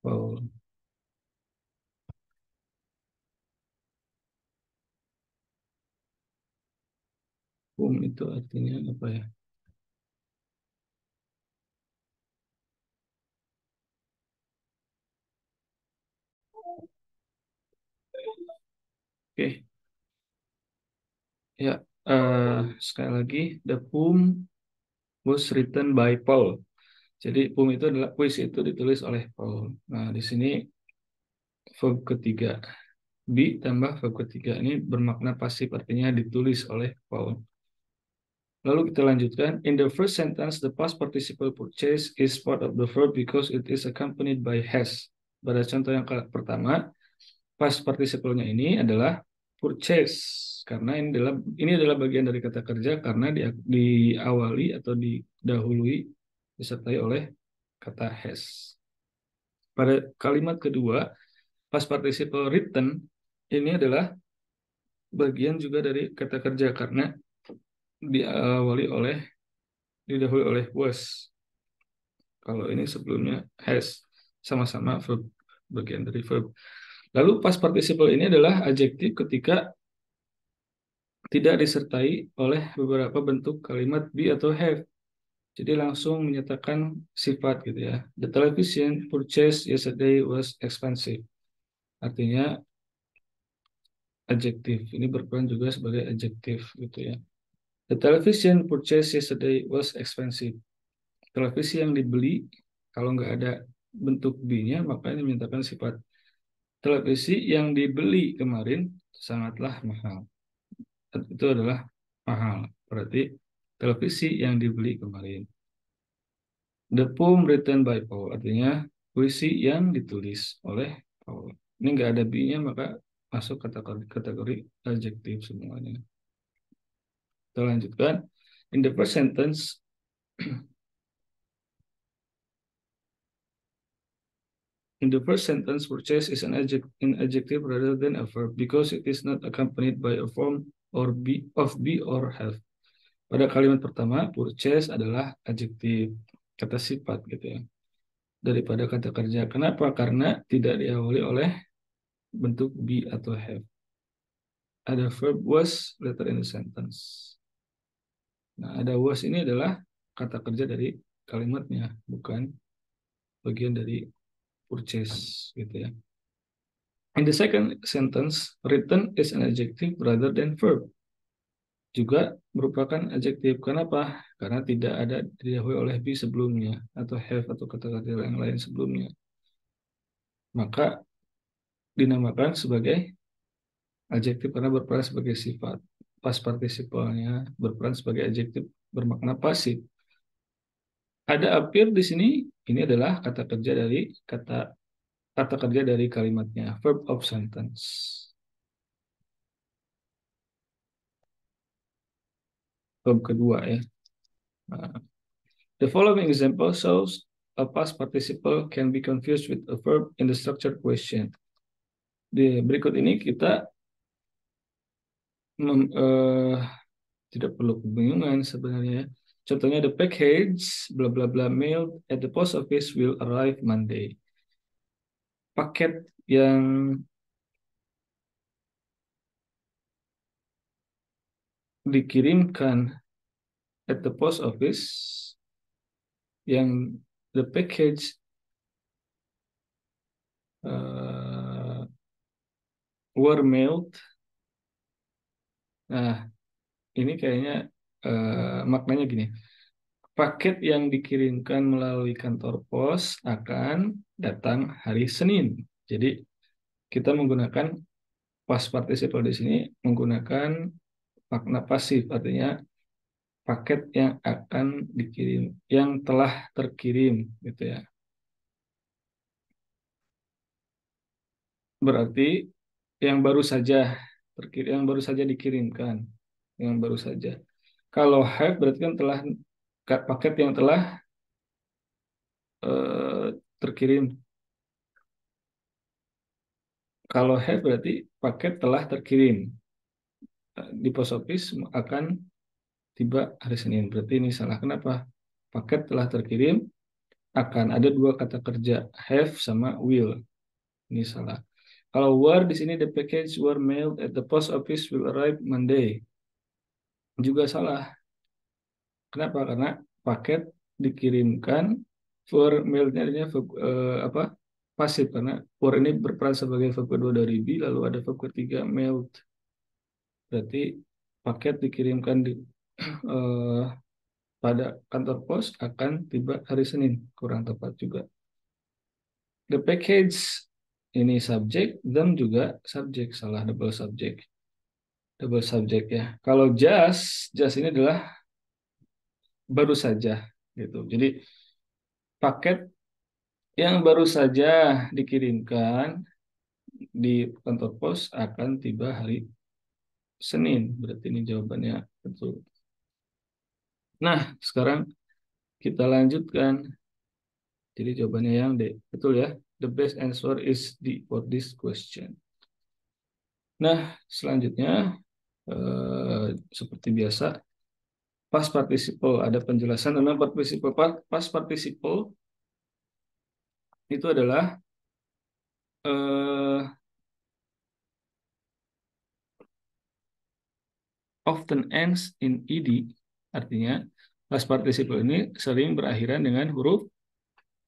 Paul. Poem itu artinya apa ya? Oke. Ya, sekali lagi, the poem was written by Paul. Jadi poem itu adalah puisi itu ditulis oleh Paul. Nah, di sini verb ketiga. Be tambah verb ketiga ini bermakna pasif, artinya ditulis oleh Paul. Lalu kita lanjutkan. In the first sentence, the past participle purchase is part of the verb because it is accompanied by has. Pada contoh yang pertama, past participle-nya ini adalah purchase karena ini adalah bagian dari kata kerja karena diawali atau didahului disertai oleh kata has. Pada kalimat kedua, past participle written ini adalah bagian juga dari kata kerja karena diawali oleh didahului oleh was. Kalau ini sebelumnya has, sama-sama verb, bagian dari verb. Lalu past participle ini adalah adjektif ketika tidak disertai oleh beberapa bentuk kalimat be atau have. Jadi langsung menyatakan sifat gitu ya. The television purchased yesterday was expensive. Artinya adjektif. Ini berperan juga sebagai adjektif gitu ya. The television purchased yesterday was expensive. Televisi yang dibeli kalau nggak ada bentuk be-nya maka ini menyatakan sifat. Televisi yang dibeli kemarin sangatlah mahal. Itu adalah mahal. Berarti televisi yang dibeli kemarin. The poem written by Paul, artinya puisi yang ditulis oleh Paul. Ini nggak ada be-nya, maka masuk kategori adjektif semuanya. Kita lanjutkan. In the first sentence, purchase is an adjective rather than a verb because it is not accompanied by a form or be or have. Pada kalimat pertama, purchase adalah adjektif, kata sifat gitu ya, daripada kata kerja. Kenapa? Karena tidak diawali oleh bentuk be atau have. Ada verb was later in the sentence. Nah, ada was ini adalah kata kerja dari kalimatnya, bukan bagian dari purchase gitu ya. In the second sentence, written is an adjective rather than verb. Juga merupakan adjektif. Kenapa? Karena tidak ada didahului oleh be sebelumnya atau have atau kata-kata yang lain sebelumnya. Maka dinamakan sebagai adjektif karena berperan sebagai sifat. Past participle-nya berperan sebagai adjektif bermakna pasif. Ada appear di sini, ini adalah kata kerja dari kalimatnya, verb of sentence. Verb kedua ya. The following example shows a past participle can be confused with a verb in the structured question. Di berikut ini kita tidak perlu kebingungan sebenarnya. Contohnya the package bla bla bla mailed at the post office will arrive Monday. Paket yang dikirimkan at the post office, yang the package were mailed. Nah, ini kayaknya maknanya gini. Paket yang dikirimkan melalui kantor pos akan datang hari Senin. Jadi kita menggunakan past participle di sini menggunakan makna pasif, artinya paket yang akan dikirim, yang telah terkirim gitu ya. Berarti yang baru saja terkirim, yang baru saja dikirimkan, yang baru saja. Kalau have berarti kan telah, paket yang telah terkirim. Kalau have berarti paket telah terkirim di post office akan tiba hari Senin. Berarti ini salah. Kenapa? Paket telah terkirim akan, ada dua kata kerja, have sama will. Ini salah. Kalau were di sini, the package were mailed at the post office will arrive Monday. Juga salah. Kenapa? Karena paket dikirimkan, were mailed-nya adanya apa? Pasif, karena were ini berperan sebagai verb kedua dari be, lalu ada verb ketiga mailed. Berarti paket dikirimkan pada kantor pos akan tiba hari Senin. Kurang tepat juga. The package ini subjek, them juga subjek, salah, double subjek. Double subjek ya. Kalau just ini adalah baru saja gitu. Jadi paket yang baru saja dikirimkan di kantor pos akan tiba hari Senin. Berarti ini jawabannya betul. Nah, sekarang kita lanjutkan. Jadi jawabannya yang D. Betul ya? The best answer is D for this question. Nah, selanjutnya seperti biasa, past participle. Ada penjelasan tentang participle. Past participle itu adalah eh, often ends in ed. Artinya, past participle ini sering berakhiran dengan huruf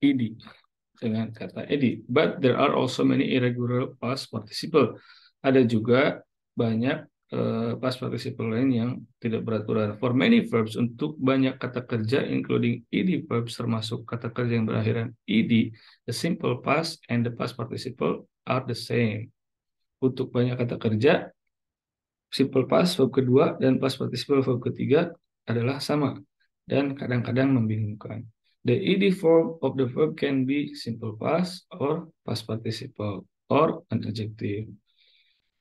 ed, dengan kata ed. But there are also many irregular past participle. Ada juga banyak past participle lain yang tidak beraturan. For many verbs, untuk banyak kata kerja, including ed verbs, termasuk kata kerja yang berakhiran ed, the simple past and the past participle are the same. Untuk banyak kata kerja, simple past verb kedua dan past participle verb ketiga adalah sama dan kadang-kadang membingungkan. The ed form of the verb can be simple past or past participle or an adjective.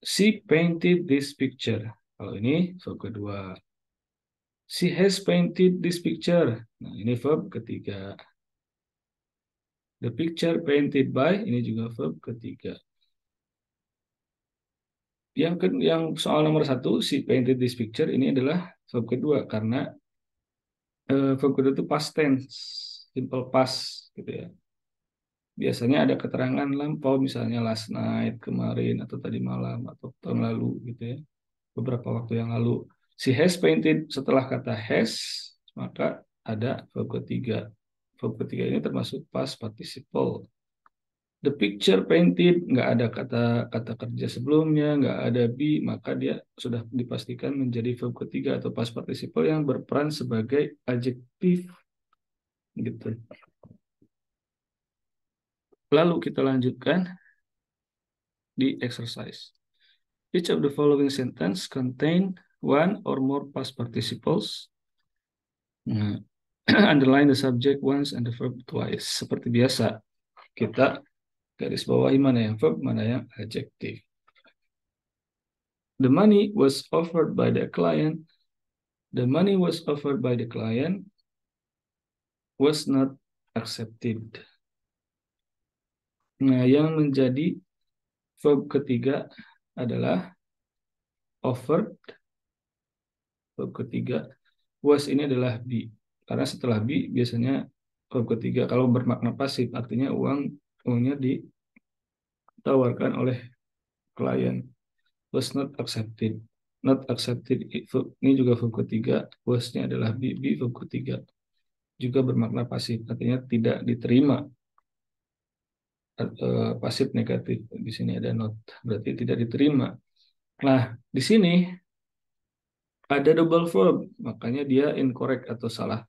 She painted this picture. Kalau ini verb kedua. She has painted this picture. Nah, ini verb ketiga. The picture painted by, ini juga verb ketiga. Yang soal nomor 1, she painted this picture, ini adalah verb kedua karena verb kedua itu past tense, simple past gitu ya. Biasanya ada keterangan lampau, misalnya last night, kemarin, atau tadi malam, atau tahun lalu gitu ya. Beberapa waktu yang lalu. Si has painted, setelah kata has, maka ada verb ketiga. Verb ketiga ini termasuk past participle. The picture painted, nggak ada kata kerja sebelumnya, nggak ada be, maka dia sudah dipastikan menjadi verb ketiga atau past participle yang berperan sebagai adjektif gitu. Lalu kita lanjutkan di exercise. Each of the following sentence contain one or more past participles. Nah, underline the subject once and the verb twice. Seperti biasa, kita garis bawahi mana yang verb, mana yang adjective. The money was offered by the client. The money was offered by the client was not accepted. Nah, yang menjadi verb ketiga adalah offered. Verb ketiga was ini adalah be. Karena setelah be biasanya verb ketiga kalau bermakna pasif artinya uangnya ditawarkan oleh klien. Was not accepted. Not accepted ini juga verb ketiga. Was-nya adalah be verb ketiga. Juga bermakna pasif artinya tidak diterima. Pasif negatif. Di sini ada not berarti tidak diterima. Nah, di sini ada double verb, makanya dia incorrect atau salah.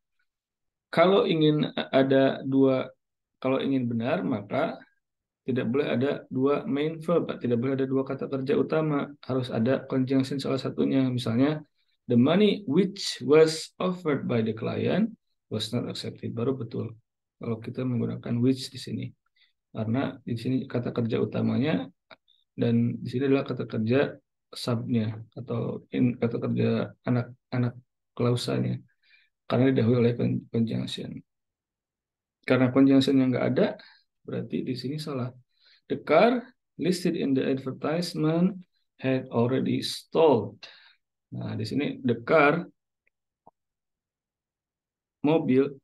Kalau ingin ada dua, kalau ingin benar maka tidak boleh ada dua main verb, tidak boleh ada dua kata kerja utama, harus ada conjunction salah satunya. Misalnya, the money which was offered by the client was not accepted, baru betul. Kalau kita menggunakan which di sini, karena di sini kata kerja utamanya dan di sini adalah kata kerja subnya atau kata kerja anak klausanya, karena didahului oleh conjunction. Karena conjunction yang nggak ada, berarti di sini salah. The car listed in the advertisement had already stalled. Nah, di sini the car, mobil,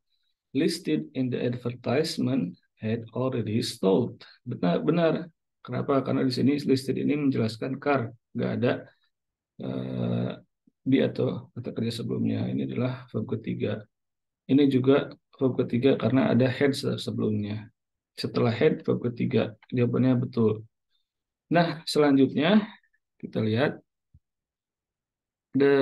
listed in the advertisement had already stalled. Benar. Kenapa? Karena di sini listed ini menjelaskan car, nggak ada be atau kata kerja sebelumnya. Ini adalah verb ketiga. Ini juga verb ketiga karena ada had sebelumnya. Setelah had, verb ketiga. Jawabannya betul. Nah, selanjutnya kita lihat the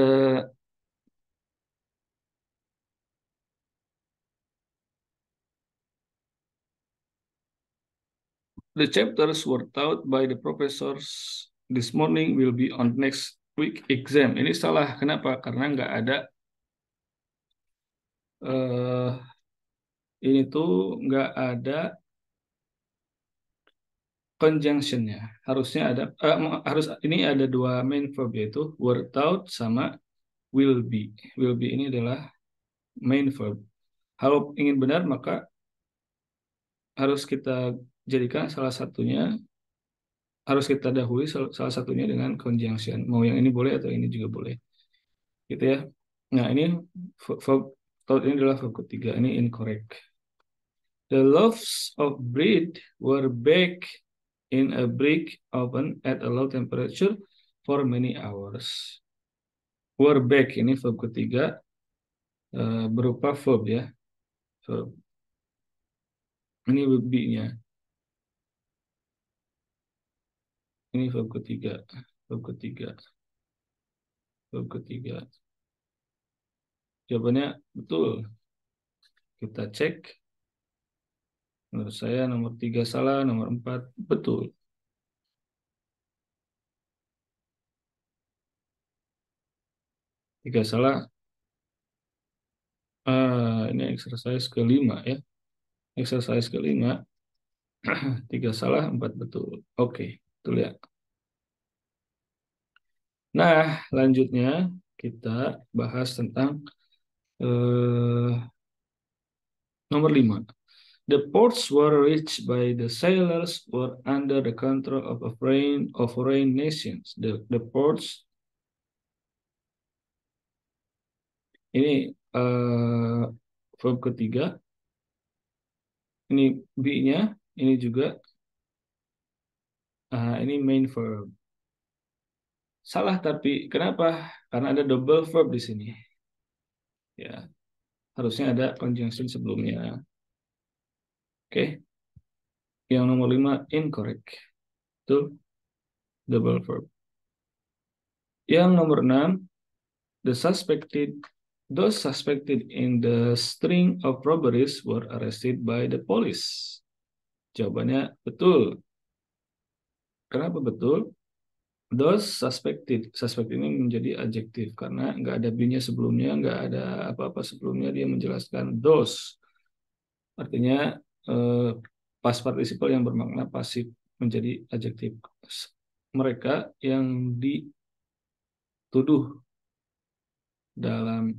the chapters were taught by the professors this morning will be on next week exam. Ini salah. Kenapa? Karena nggak ada uh, ini tuh nggak ada conjunctionnya. Harusnya ada harus ini ada dua main verb, yaitu were taught sama will be. Will be ini adalah main verb. Kalau ingin benar maka harus kita jadikan salah satunya, harus kita dahului salah satunya dengan conjunction. Mau yang ini boleh atau ini juga boleh. Gitu ya. Nah, ini verb taught ini adalah verb ketiga. Ini incorrect. The loaves of bread were baked in a brick oven at a low temperature for many hours. Were baked ini verb ketiga, berupa verb ya. Verb. Ini be-nya. Ini verb ketiga. Verb ketiga. Verb ketiga. Jawabannya betul. Kita cek. Menurut saya nomor 3 salah, nomor 4 betul. Tiga salah. Ini exercise kelima ya. Exercise kelima. 3 salah, 4 betul. Oke, betul ya. Nah, lanjutnya kita bahas tentang nomor 5. The ports were reached by the sailors were under the control of foreign nations. The ports ini verb ketiga. Ini be-nya, ini juga ini main verb. Salah tapi kenapa? Karena ada double verb di sini. Ya, harusnya ada conjunction sebelumnya. Oke. Yang nomor 5 incorrect. Itu double verb. Yang nomor 6, those suspected in the string of robberies were arrested by the police. Jawabannya betul. Kenapa betul? Those suspected. Suspect ini menjadi adjektif karena nggak ada be-nya sebelumnya, nggak ada apa-apa sebelumnya, dia menjelaskan those. Artinya past participle yang bermakna pasif menjadi adjektif. Mereka yang dituduh dalam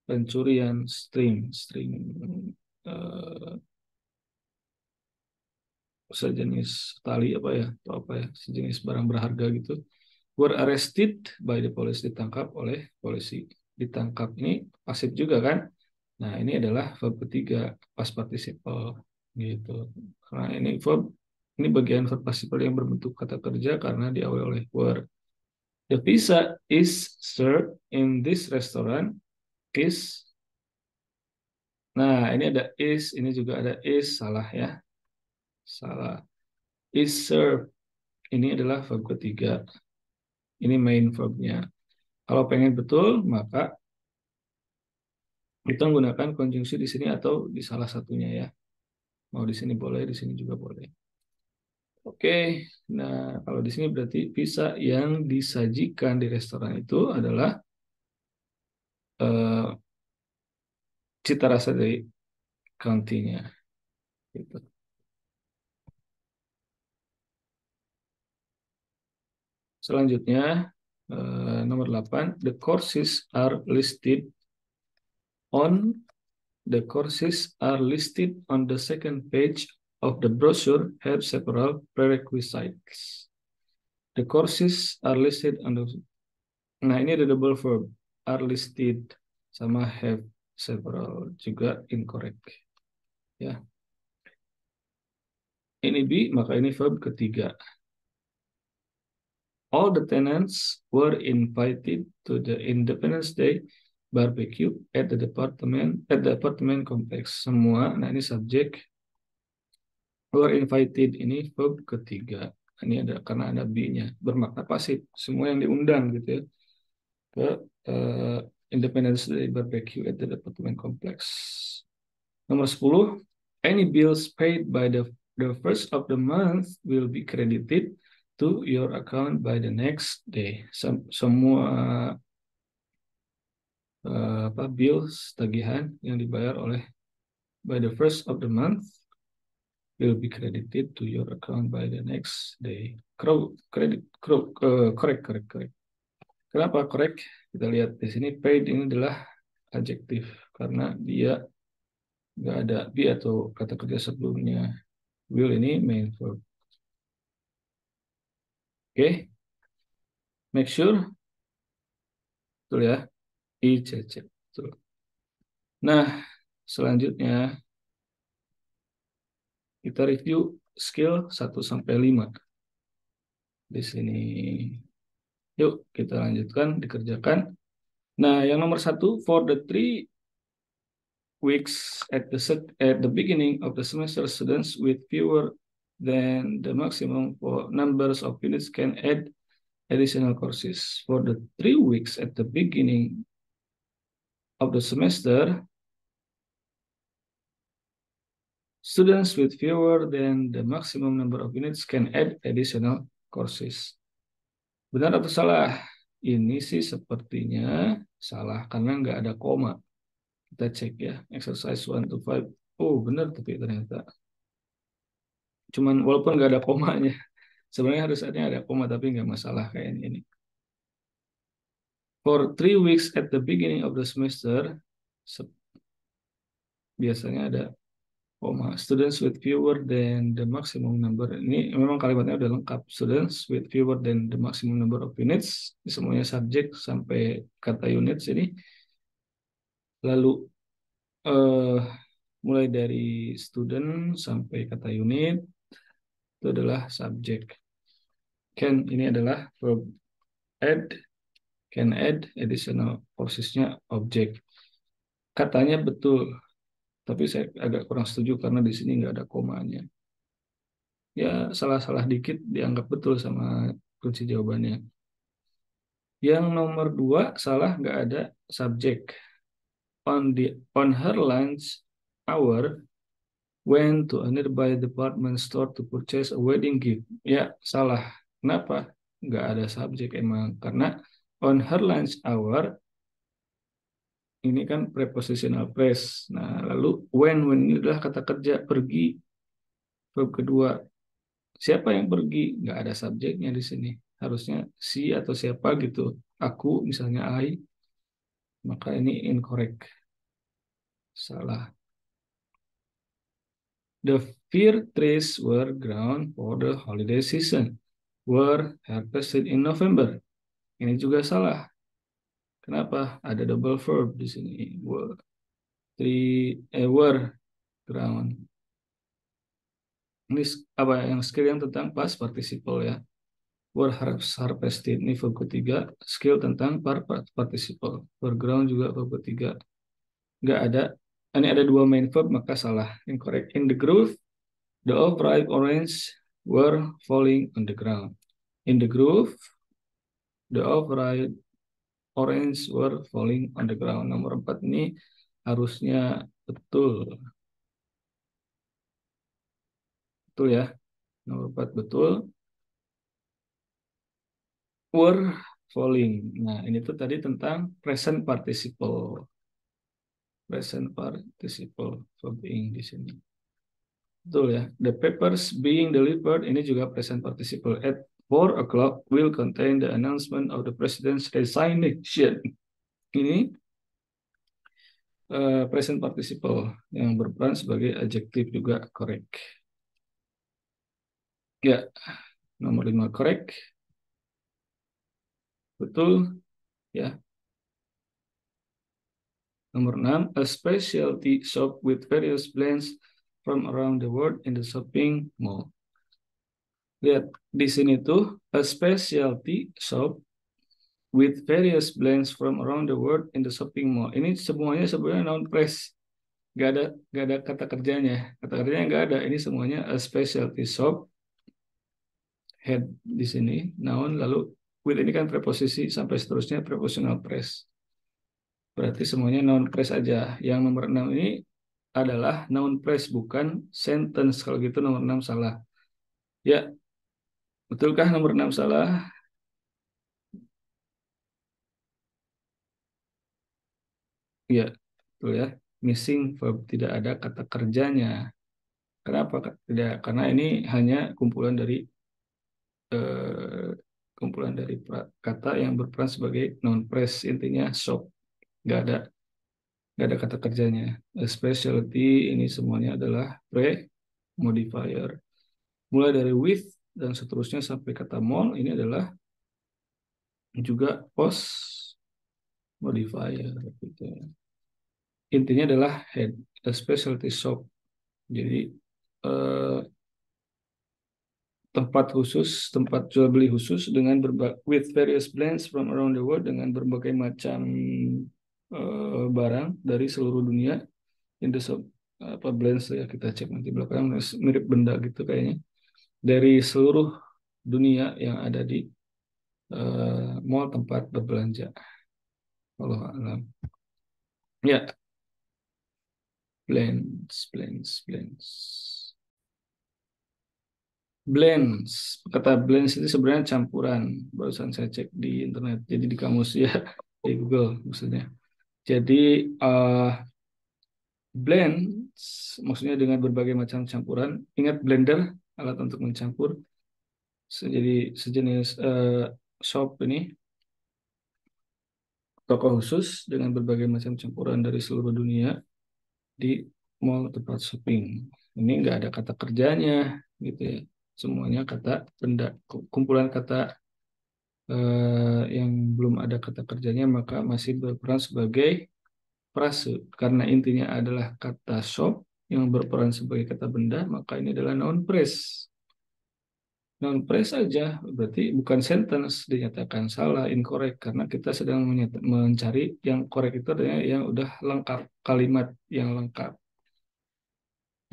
pencurian string sejenis tali apa ya, atau apa ya, sejenis barang berharga gitu, were arrested by the police, ditangkap oleh polisi. Ditangkap ini pasif juga kan. Nah, ini adalah verb ketiga, past participle gitu. Karena ini verb, ini bagian verb participle yang berbentuk kata kerja karena diawali oleh were. The pizza is served in this restaurant is. Nah, ini ada is, ini juga ada is, salah ya. Salah. Is served. Ini adalah verb ketiga. Ini main verbnya. Kalau pengen betul, maka kita menggunakan konjungsi di sini atau di salah satunya ya. Mau di sini boleh, di sini juga boleh. Oke, nah kalau di sini berarti pizza yang disajikan di restoran itu adalah cita rasa dari county-nya. Gitu. Selanjutnya, nomor 8, the courses are listed on the second page of the brochure have several prerequisites. The courses are listed on the. Nah, ini ada double verb, are listed sama have several, juga incorrect. Ya. Ini B, maka ini verb ketiga. All the tenants were invited to the Independence Day barbecue at the apartment complex. Semua, nah ini subjek. Were invited ini verb ketiga. Ini ada karena ada be-nya, bermakna pasif. Semua yang diundang gitu ya ke Independence Day barbecue at the apartment complex. Nomor 10, any bills paid by the first of the month will be credited to your account by the next day. Semua bills, tagihan yang dibayar oleh by the first of the month will be credited to your account by the next day. Correct, correct, correct. Kenapa correct? Kita lihat di sini paid ini adalah adjektif karena dia nggak ada be atau kata kerja sebelumnya. Will ini main verb. Oke, make sure, betul ya, ICC. Betul. Nah, selanjutnya kita review skill 1 sampai 5 di sini. Yuk, kita lanjutkan, dikerjakan. Nah, yang nomor 1, for the 3 weeks at the beginning of the semester, students with fewer than the maximum for numbers of units can add additional courses. For the 3 weeks at the beginning of the semester, students with fewer than the maximum number of units can add additional courses. Benar atau salah? Ini sih sepertinya salah karena nggak ada koma. Kita cek ya, exercise 1 to 5. Oh, benar tapi ternyata. Cuman walaupun nggak ada komanya. Sebenarnya harusnya ada koma, tapi nggak masalah kayak ini. For 3 weeks at the beginning of the semester, biasanya ada koma. Students with fewer than the maximum number. Ini memang kalimatnya udah lengkap. Students with fewer than the maximum number of units. Ini semuanya subjek sampai kata units ini. Lalu mulai dari student sampai kata unit itu adalah subjek. Can ini adalah verb add, can add additional courses-nya objek. Katanya betul, tapi saya agak kurang setuju karena di sini nggak ada komanya. Ya salah-salah dikit dianggap betul sama kunci jawabannya. Yang nomor 2 salah, nggak ada subjek. On her lunch hour, went to a nearby department store to purchase a wedding gift. Ya, salah. Kenapa? Nggak ada subjek emang. Karena on her lunch hour, ini kan prepositional phrase. Nah, lalu when ini adalah kata kerja pergi. Verb kedua. Siapa yang pergi? Nggak ada subjeknya di sini. Harusnya si atau siapa gitu. Aku, misalnya I. Maka ini incorrect. Salah. The fir trees were grown for the holiday season. Were harvested in November. Ini juga salah. Kenapa? Ada double verb di sini. Were grown. Ini apa yang skill yang tentang past participle ya. Were harvested ini verb ketiga. Skill tentang participle. Were grown juga verb ketiga. Nggak ada. Ini ada 2 main verb maka salah. Incorrect. In the groove, the overripe orange were falling on the ground. In the groove, the overripe orange were falling on the ground. Nomor 4 ini harusnya betul. Betul ya. Nomor 4 betul. Were falling. Nah, ini tuh tadi tentang present participle. Present participle verb being di sini. Betul ya. The papers being delivered ini juga present participle. At 4 o'clock will contain the announcement of the president's resignation. Ini present participle yang berperan sebagai adjektif juga correct. Ya, nomor 5 correct. Betul ya. Nomor 6, a specialty shop with various blends from around the world in the shopping mall. Lihat di sini tuh a specialty shop with various blends from around the world in the shopping mall. Ini semuanya sebenarnya noun phrase. Gak ada kata kerjanya. Kata kerjanya nggak ada. Ini semuanya a specialty shop. Head di sini noun, lalu with ini kan preposisi sampai seterusnya prepositional phrase. Berarti semuanya noun phrase aja. Yang nomor 6 ini adalah noun phrase, bukan sentence. Kalau gitu nomor 6 salah. Ya, betulkah nomor 6 salah? Ya, betul ya. Missing verb, tidak ada kata kerjanya. Kenapa, Kak? Tidak, karena ini hanya eh, kumpulan dari kata yang berperan sebagai non phrase, intinya shop, nggak ada kata kerjanya. A specialty ini semuanya adalah pre modifier. Mulai dari with dan seterusnya sampai kata mall ini adalah juga post modifier gitu. Intinya adalah head, a specialty shop. Jadi eh, tempat khusus, tempat jual beli khusus dengan with various blends from around the world, dengan berbagai macam barang dari seluruh dunia. In the shop, apa blends ya, kita cek nanti belakang, mirip benda gitu kayaknya, dari seluruh dunia yang ada di mall tempat berbelanja. Allah alam. Ya, blends. Blends. Kata blends itu sebenarnya campuran. Barusan saya cek di internet. Jadi di kamus ya, di Google maksudnya. Jadi blends maksudnya dengan berbagai macam campuran. Ingat blender, alat untuk mencampur. Jadi sejenis shop ini, toko khusus dengan berbagai macam campuran dari seluruh dunia di mall tempat shopping. Ini nggak ada kata kerjanya gitu ya. Semuanya kata benda, kumpulan kata yang belum ada kata kerjanya, maka masih berperan sebagai frase. Karena intinya adalah kata shop yang berperan sebagai kata benda, maka ini adalah noun phrase. Noun phrase saja berarti bukan sentence, dinyatakan salah, incorrect, karena kita sedang mencari yang correct itu adalah yang udah lengkap, kalimat yang lengkap.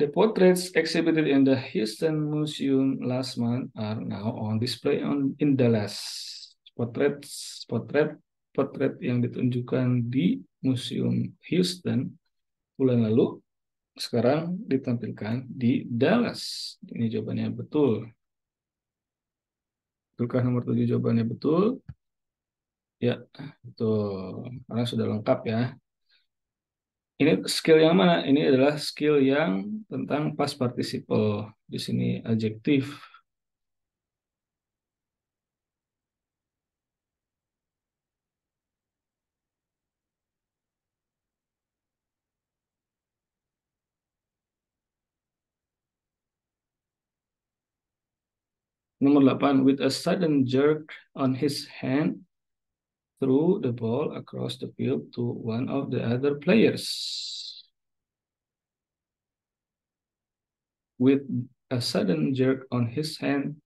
The portraits exhibited in the Houston Museum last month are now on display in Dallas. Potret yang ditunjukkan di Museum Houston bulan lalu sekarang ditampilkan di Dallas. Ini jawabannya betul. Betulkah nomor 7 jawabannya betul? Ya, betul. Karena sudah lengkap ya. Ini skill yang mana? Ini adalah skill yang tentang past participle. Di sini adjektif. Nomor 8. With a sudden jerk on his hand, threw the ball across the field to one of the other players. With a sudden jerk on his hand,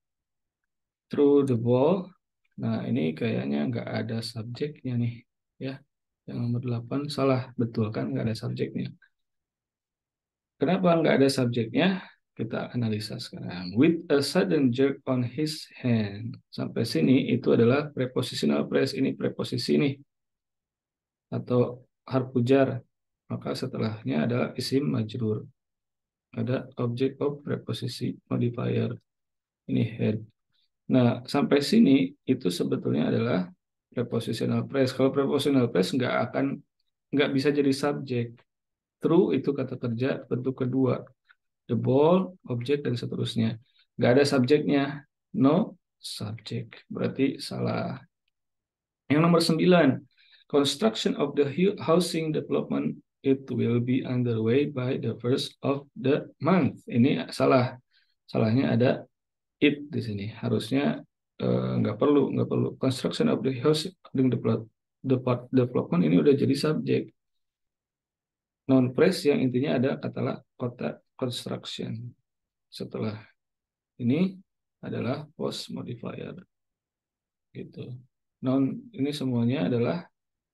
threw the ball. Nah, ini kayaknya nggak ada subjeknya nih. Ya, yang nomor 8 salah. Betul kan? Nggak ada subjeknya. Kenapa nggak ada subjeknya? Kita analisa sekarang. With a sudden jerk on his hand. Sampai sini itu adalah prepositional phrase. Ini preposisi nih. Atau harf jar. Maka setelahnya adalah isim majrur. Ada object of preposisi modifier. Ini head. Nah, sampai sini itu sebetulnya adalah prepositional phrase. Kalau prepositional phrase nggak bisa jadi subjek. True itu kata kerja bentuk kedua. The ball, objek, dan seterusnya. Nggak ada subjeknya. No subject. Berarti salah. Yang nomor 9. Construction of the housing development, it will be underway by the first of the month. Ini salah. Salahnya ada it di sini. Harusnya nggak perlu. Construction of the housing development ini udah jadi subjek. Noun phrase yang intinya ada kata construction. Setelah ini adalah post modifier gitu. Noun ini semuanya adalah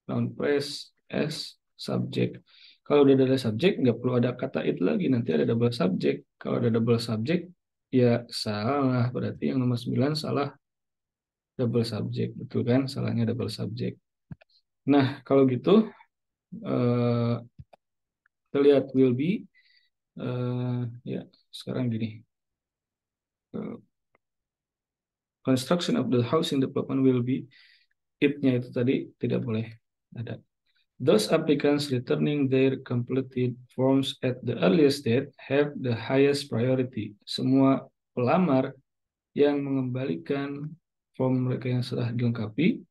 noun phrase as subject. Kalau udah ada subject nggak perlu ada kata it lagi, nanti ada double subject. Kalau ada double subject ya salah, berarti yang nomor 9 salah double subject, betul kan? Salahnya double subject. Nah, kalau gitu eh, kita lihat will be ya sekarang gini. Construction of the housing development will be it-nya itu tadi tidak boleh ada. Those applicants returning their completed forms at the earliest date have the highest priority. Semua pelamar yang mengembalikan form mereka yang sudah dilengkapi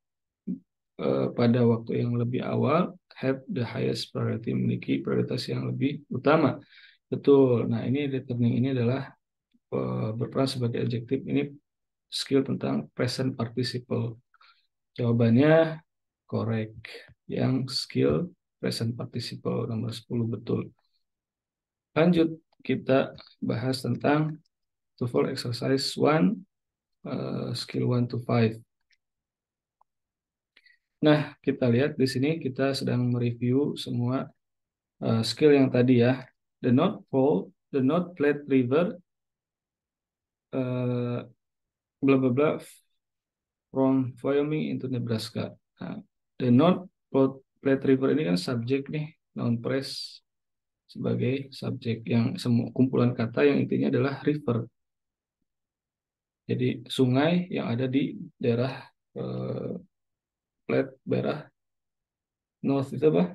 pada waktu yang lebih awal have the highest priority, memiliki prioritas yang lebih utama. Betul. Nah, ini returning ini adalah berperan sebagai adjektif. Ini skill tentang present participle. Jawabannya correct. Yang skill present participle nomor 10 betul. Lanjut, kita bahas tentang TOEFL exercise 1, skill 1 to 5. Nah, kita lihat di sini kita sedang mereview semua skill yang tadi ya. The North Platte River, bla bla bla, from Wyoming into Nebraska. Nah, the North Platte River ini kan subjek nih, noun phrase sebagai subjek yang semua kumpulan kata yang intinya adalah river. Jadi sungai yang ada di daerah Platte, daerah North itu apa?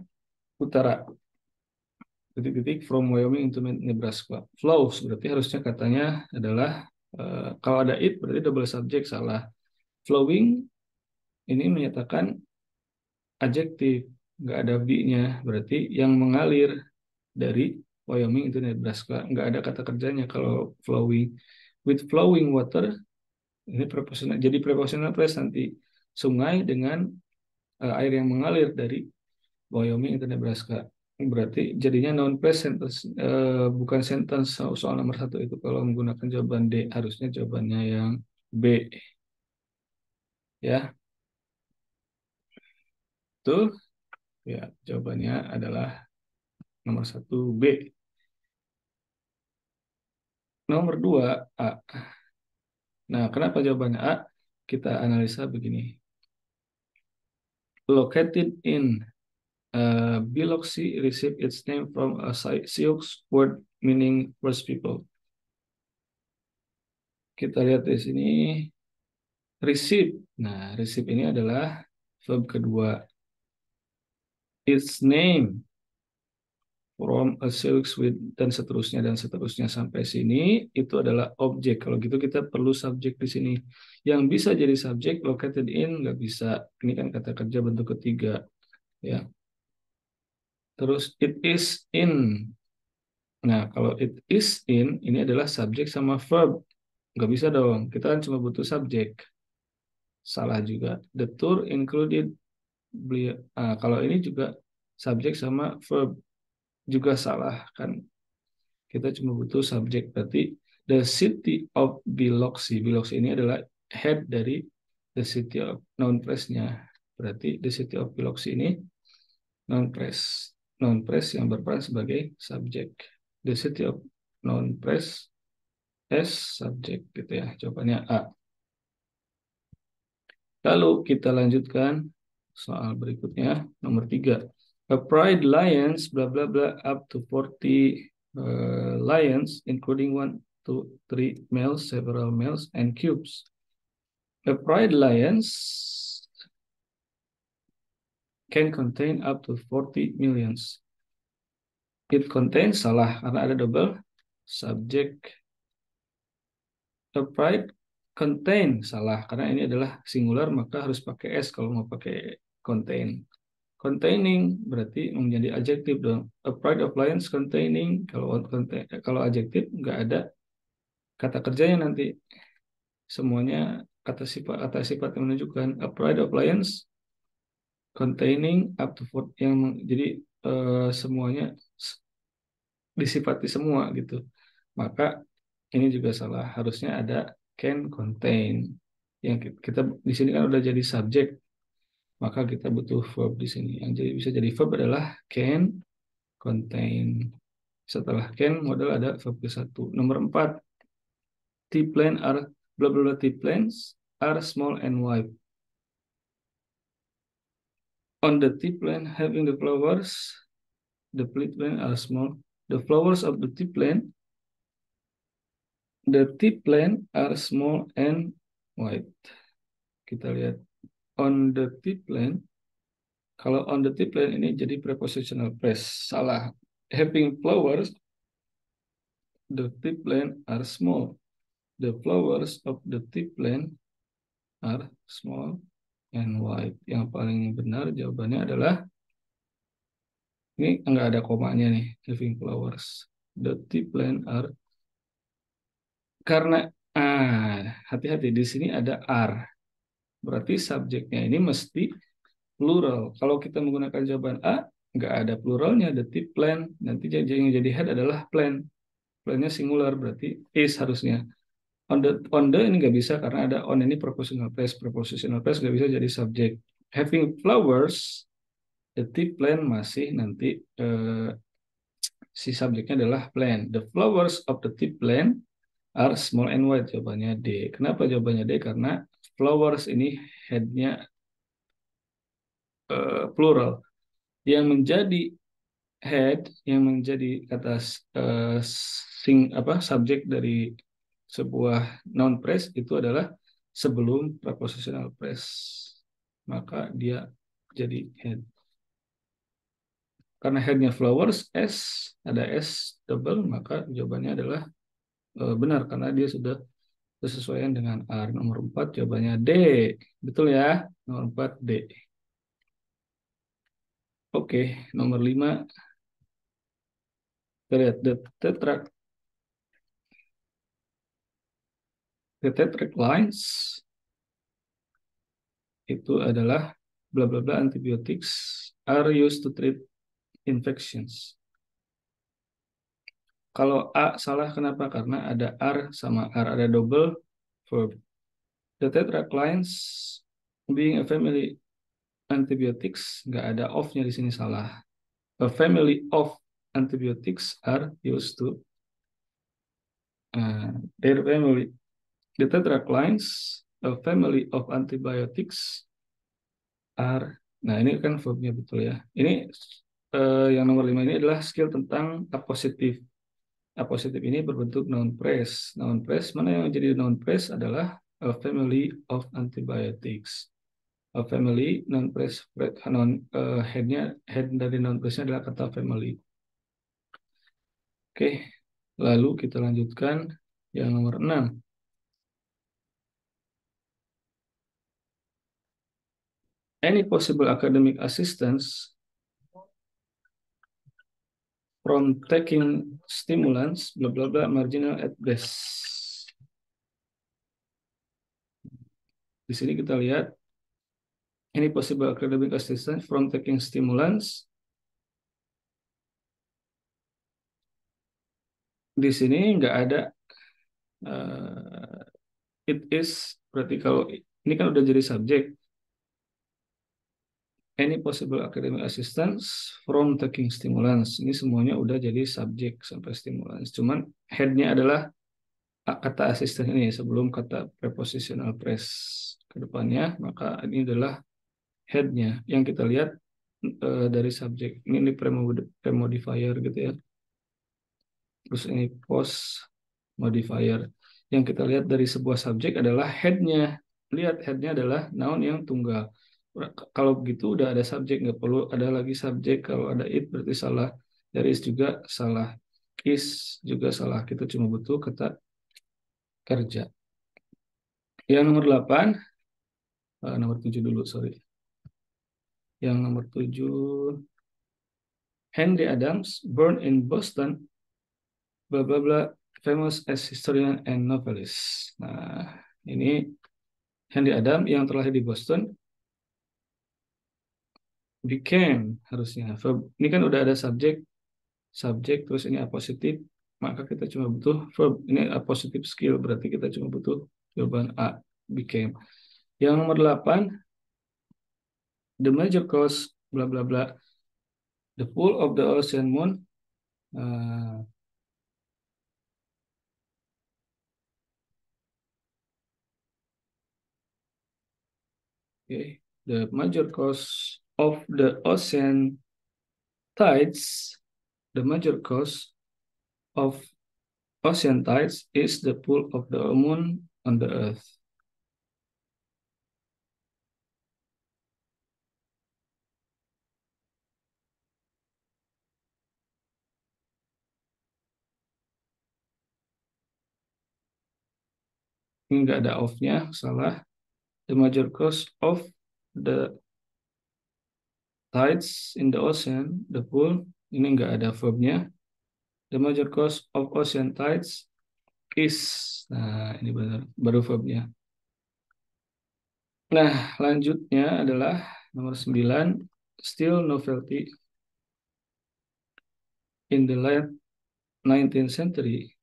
Utara. Titik-titik from Wyoming into Nebraska. Flows berarti harusnya katanya adalah kalau ada it berarti double subject, salah. Flowing ini menyatakan adjektif, nggak ada be-nya, berarti yang mengalir dari Wyoming itu Nebraska, nggak ada kata kerjanya kalau flowing. With flowing water, ini prepositional, jadi prepositional phrase nanti, sungai dengan air yang mengalir dari Wyoming itu Nebraska. Berarti jadinya noun phrase sentence, bukan sentence soal nomor 1 itu kalau menggunakan jawaban D, harusnya jawabannya yang B. Ya, betul. Ya, jawabannya adalah nomor 1 B. Nomor 2 A. Nah, kenapa jawabannya A? Kita analisa begini. Located in Biloxi received its name from a Sioux word meaning first people. Kita lihat di sini receive. Nah, receive ini adalah verb kedua. Its name from a Sioux with dan seterusnya sampai sini itu adalah objek. Kalau gitu kita perlu subjek di sini. Yang bisa jadi subjek located in nggak bisa. Ini kan kata kerja bentuk ketiga, ya. Terus it is in. Nah, kalau it is in ini adalah subjek sama verb. Nggak bisa dong. Kita kan cuma butuh subjek. Salah juga. The tour included kalau ini juga subjek sama verb juga salah kan. Kita cuma butuh subjek, berarti the city of Biloxi. Biloxi ini adalah head dari the city of noun phrase-nya. Berarti the city of Biloxi ini noun phrase. Noun phrase yang berperan sebagai subjek. The city of noun phrase as subject gitu ya. Jawabannya A. Lalu kita lanjutkan soal berikutnya, nomor 3. A pride lions bla bla bla up to 40 lions including 1 to 3 males, several males and cubes. A pride lions can contain up to 40 millions. It contains salah karena ada double subject. A pride contain salah karena ini adalah singular maka harus pakai s kalau mau pakai contain. Containing berarti menjadi adjektif dong. A pride of lions containing, kalau adjektif nggak ada kata kerjanya nanti, semuanya kata sifat yang menunjukkan. A pride of lions containing up to 40, yang jadi semuanya disifati semua gitu. Maka ini juga salah, harusnya ada can contain. Yang kita di sini kan udah jadi subjek, maka kita butuh verb di sini. Yang jadi bisa jadi verb adalah can contain. Setelah can modal ada verb ke 1. Nomor 4. Tea plant are blah blah blah, tea plants are small and white. On the tea plant having the flowers, the plant are small. The flowers of the tea plant are small and white. Kita lihat on the tea plant Kalau on the tea plant ini jadi prepositional phrase. Salah. Having flowers, the tea plant are small. The flowers of the tea plant are small and white. Yang paling benar jawabannya adalah ini enggak ada komanya nih. Having flowers. The tea plant are karena hati-hati di sini ada are. Berarti subjeknya ini mesti plural. Kalau kita menggunakan jawaban A, nggak ada pluralnya, the tea plant. Nanti yang jadi head adalah plant. Plantnya singular, berarti is harusnya. On the ini nggak bisa karena ada on ini propositional phrase. Propositional phrase nggak bisa jadi subjek. Having flowers, the tea plant masih nanti si subjeknya adalah plant. The flowers of the tea plant are small and white. Jawabannya D. Kenapa jawabannya D? Karena flowers ini headnya plural. Yang menjadi head, yang menjadi kata subjek dari sebuah noun phrase itu adalah sebelum prepositional phrase. Maka dia jadi head. Karena headnya flowers, S, ada S double, maka jawabannya adalah benar karena dia sudah bersesuaian dengan R. Nomor 4 jawabannya D. Betul ya? Nomor 4 D. Oke, nomor 5 kita lihat the tetrad lines itu adalah bla bla bla antibiotics are used to treat infections. Kalau A salah kenapa? Karena ada R sama R, ada double verb. The tetraclines being a family antibiotics, nggak ada of-nya di sini salah. A family of antibiotics are used to their family. The tetraclines, a family of antibiotics are. Nah ini kan verbnya betul ya. Ini yang nomor 5 ini adalah skill tentang apositif. Apositif ini berbentuk noun phrase. Noun phrase mana yang jadi noun phrase adalah a family of antibiotics. A family noun phrase head dari noun phrase-nya adalah kata family. Oke, lalu kita lanjutkan yang nomor 6. Any possible academic assistance from taking stimulants, bla bla bla, marginal at best. Di sini kita lihat any possible academic assistance from taking stimulants. Di sini nggak ada it is, berarti kalau ini kan udah jadi subjek. Any possible academic assistance from taking stimulants. Ini semuanya udah jadi subjek sampai stimulants. Cuman headnya adalah kata asisten ini sebelum kata prepositional phrase ke depannya, maka ini adalah headnya. Yang kita lihat dari subjek ini premodifier gitu ya. Terus ini post modifier. Yang kita lihat dari sebuah subjek adalah headnya. Lihat headnya adalah noun yang tunggal. Kalau begitu udah ada subjek, nggak perlu ada lagi subjek. Kalau ada it berarti salah. There is juga salah. Is juga salah. Kita cuma butuh kata kerja. Yang nomor 8, nomor 7 dulu, sorry. Yang nomor 7, Henry Adams, born in Boston, bla bla bla, famous as historian and novelist. Nah, ini Henry Adams yang terlahir di Boston, became harusnya. Verb. Ini kan udah ada subjek, terus ini apositif, maka kita cuma butuh verb. Ini apositif skill, berarti kita cuma butuh jawaban A, became. Yang nomor 8, the major cause, bla bla bla, the pull of the ocean moon. Okay. The major cause of the ocean tides, the major cause of ocean tides is the pull of the moon on the earth. Ini nggak ada of-nya, salah. The major cause of the tides in the ocean, the pool. Ini nggak ada verbnya. The major cause of ocean tides is. Nah, ini benar, baru verbnya. Nah, lanjutnya adalah nomor 9. Still novelty in the late 19th century.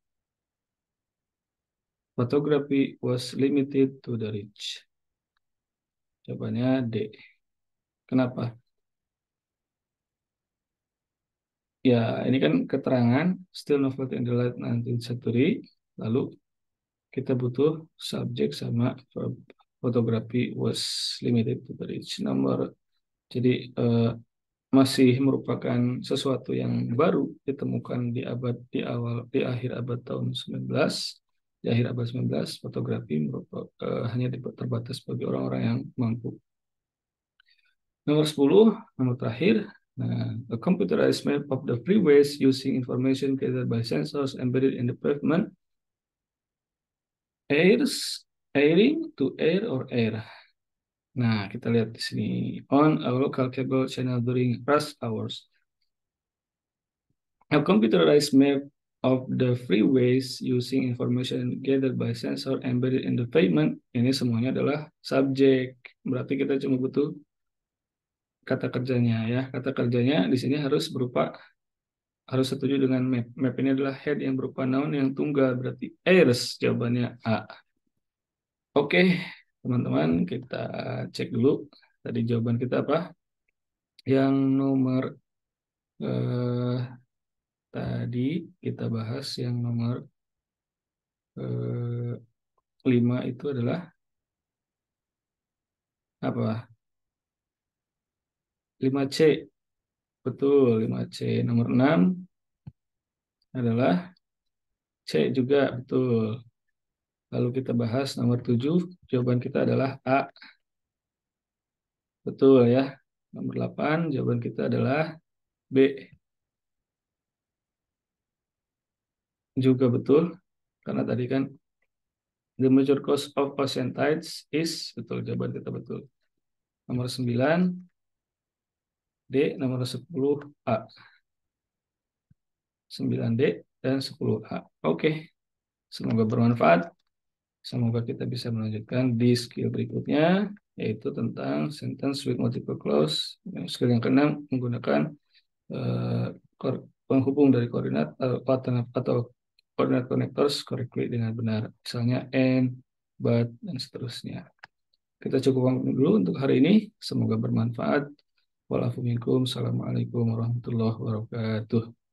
Photography was limited to the rich. Jawabannya D. Kenapa? Ya, ini kan keterangan still novelty in the late 19th century. Lalu kita butuh subjek sama verb. Photography was limited to the rich. Jadi masih merupakan sesuatu yang baru ditemukan di awal di akhir abad tahun 19. Di akhir abad 19, fotografi hanya terbatas bagi orang-orang yang mampu. Nomor 10, nomor terakhir. Nah, a computerized map of the freeways using information gathered by sensors embedded in the pavement. Airing to air or air. Nah, kita lihat di sini. On a local cable channel during rush hours. A computerized map of the freeways using information gathered by sensor embedded in the pavement. Ini semuanya adalah subjek. Berarti kita cuma butuh kata kerjanya ya. Kata kerjanya di sini harus setuju dengan map. Map ini adalah head yang berupa noun yang tunggal, berarti airs. Jawabannya A. Oke, teman-teman, kita cek dulu tadi jawaban kita apa. Yang nomor eh, tadi kita bahas yang nomor 5 itu adalah apa? 5C. Betul, 5C. Nomor 6 adalah C juga, betul. Lalu kita bahas nomor 7, jawaban kita adalah A. Betul ya. Nomor 8, jawaban kita adalah B. Juga betul. Karena tadi kan the major cause of ocean tides is, betul, jawaban kita betul. Nomor 9, D. Nomor 10, A. 9D dan 10A. Oke. Semoga bermanfaat. Semoga kita bisa melanjutkan di skill berikutnya, yaitu tentang sentence with multiple clause. Skill yang keenam menggunakan eh, penghubung dari koordinat atau koordinat connectors correctly dengan benar. Misalnya and, but, dan seterusnya. Kita cukupkan dulu untuk hari ini. Semoga bermanfaat. Walafuminkum. Assalamualaikum warahmatullahi wabarakatuh.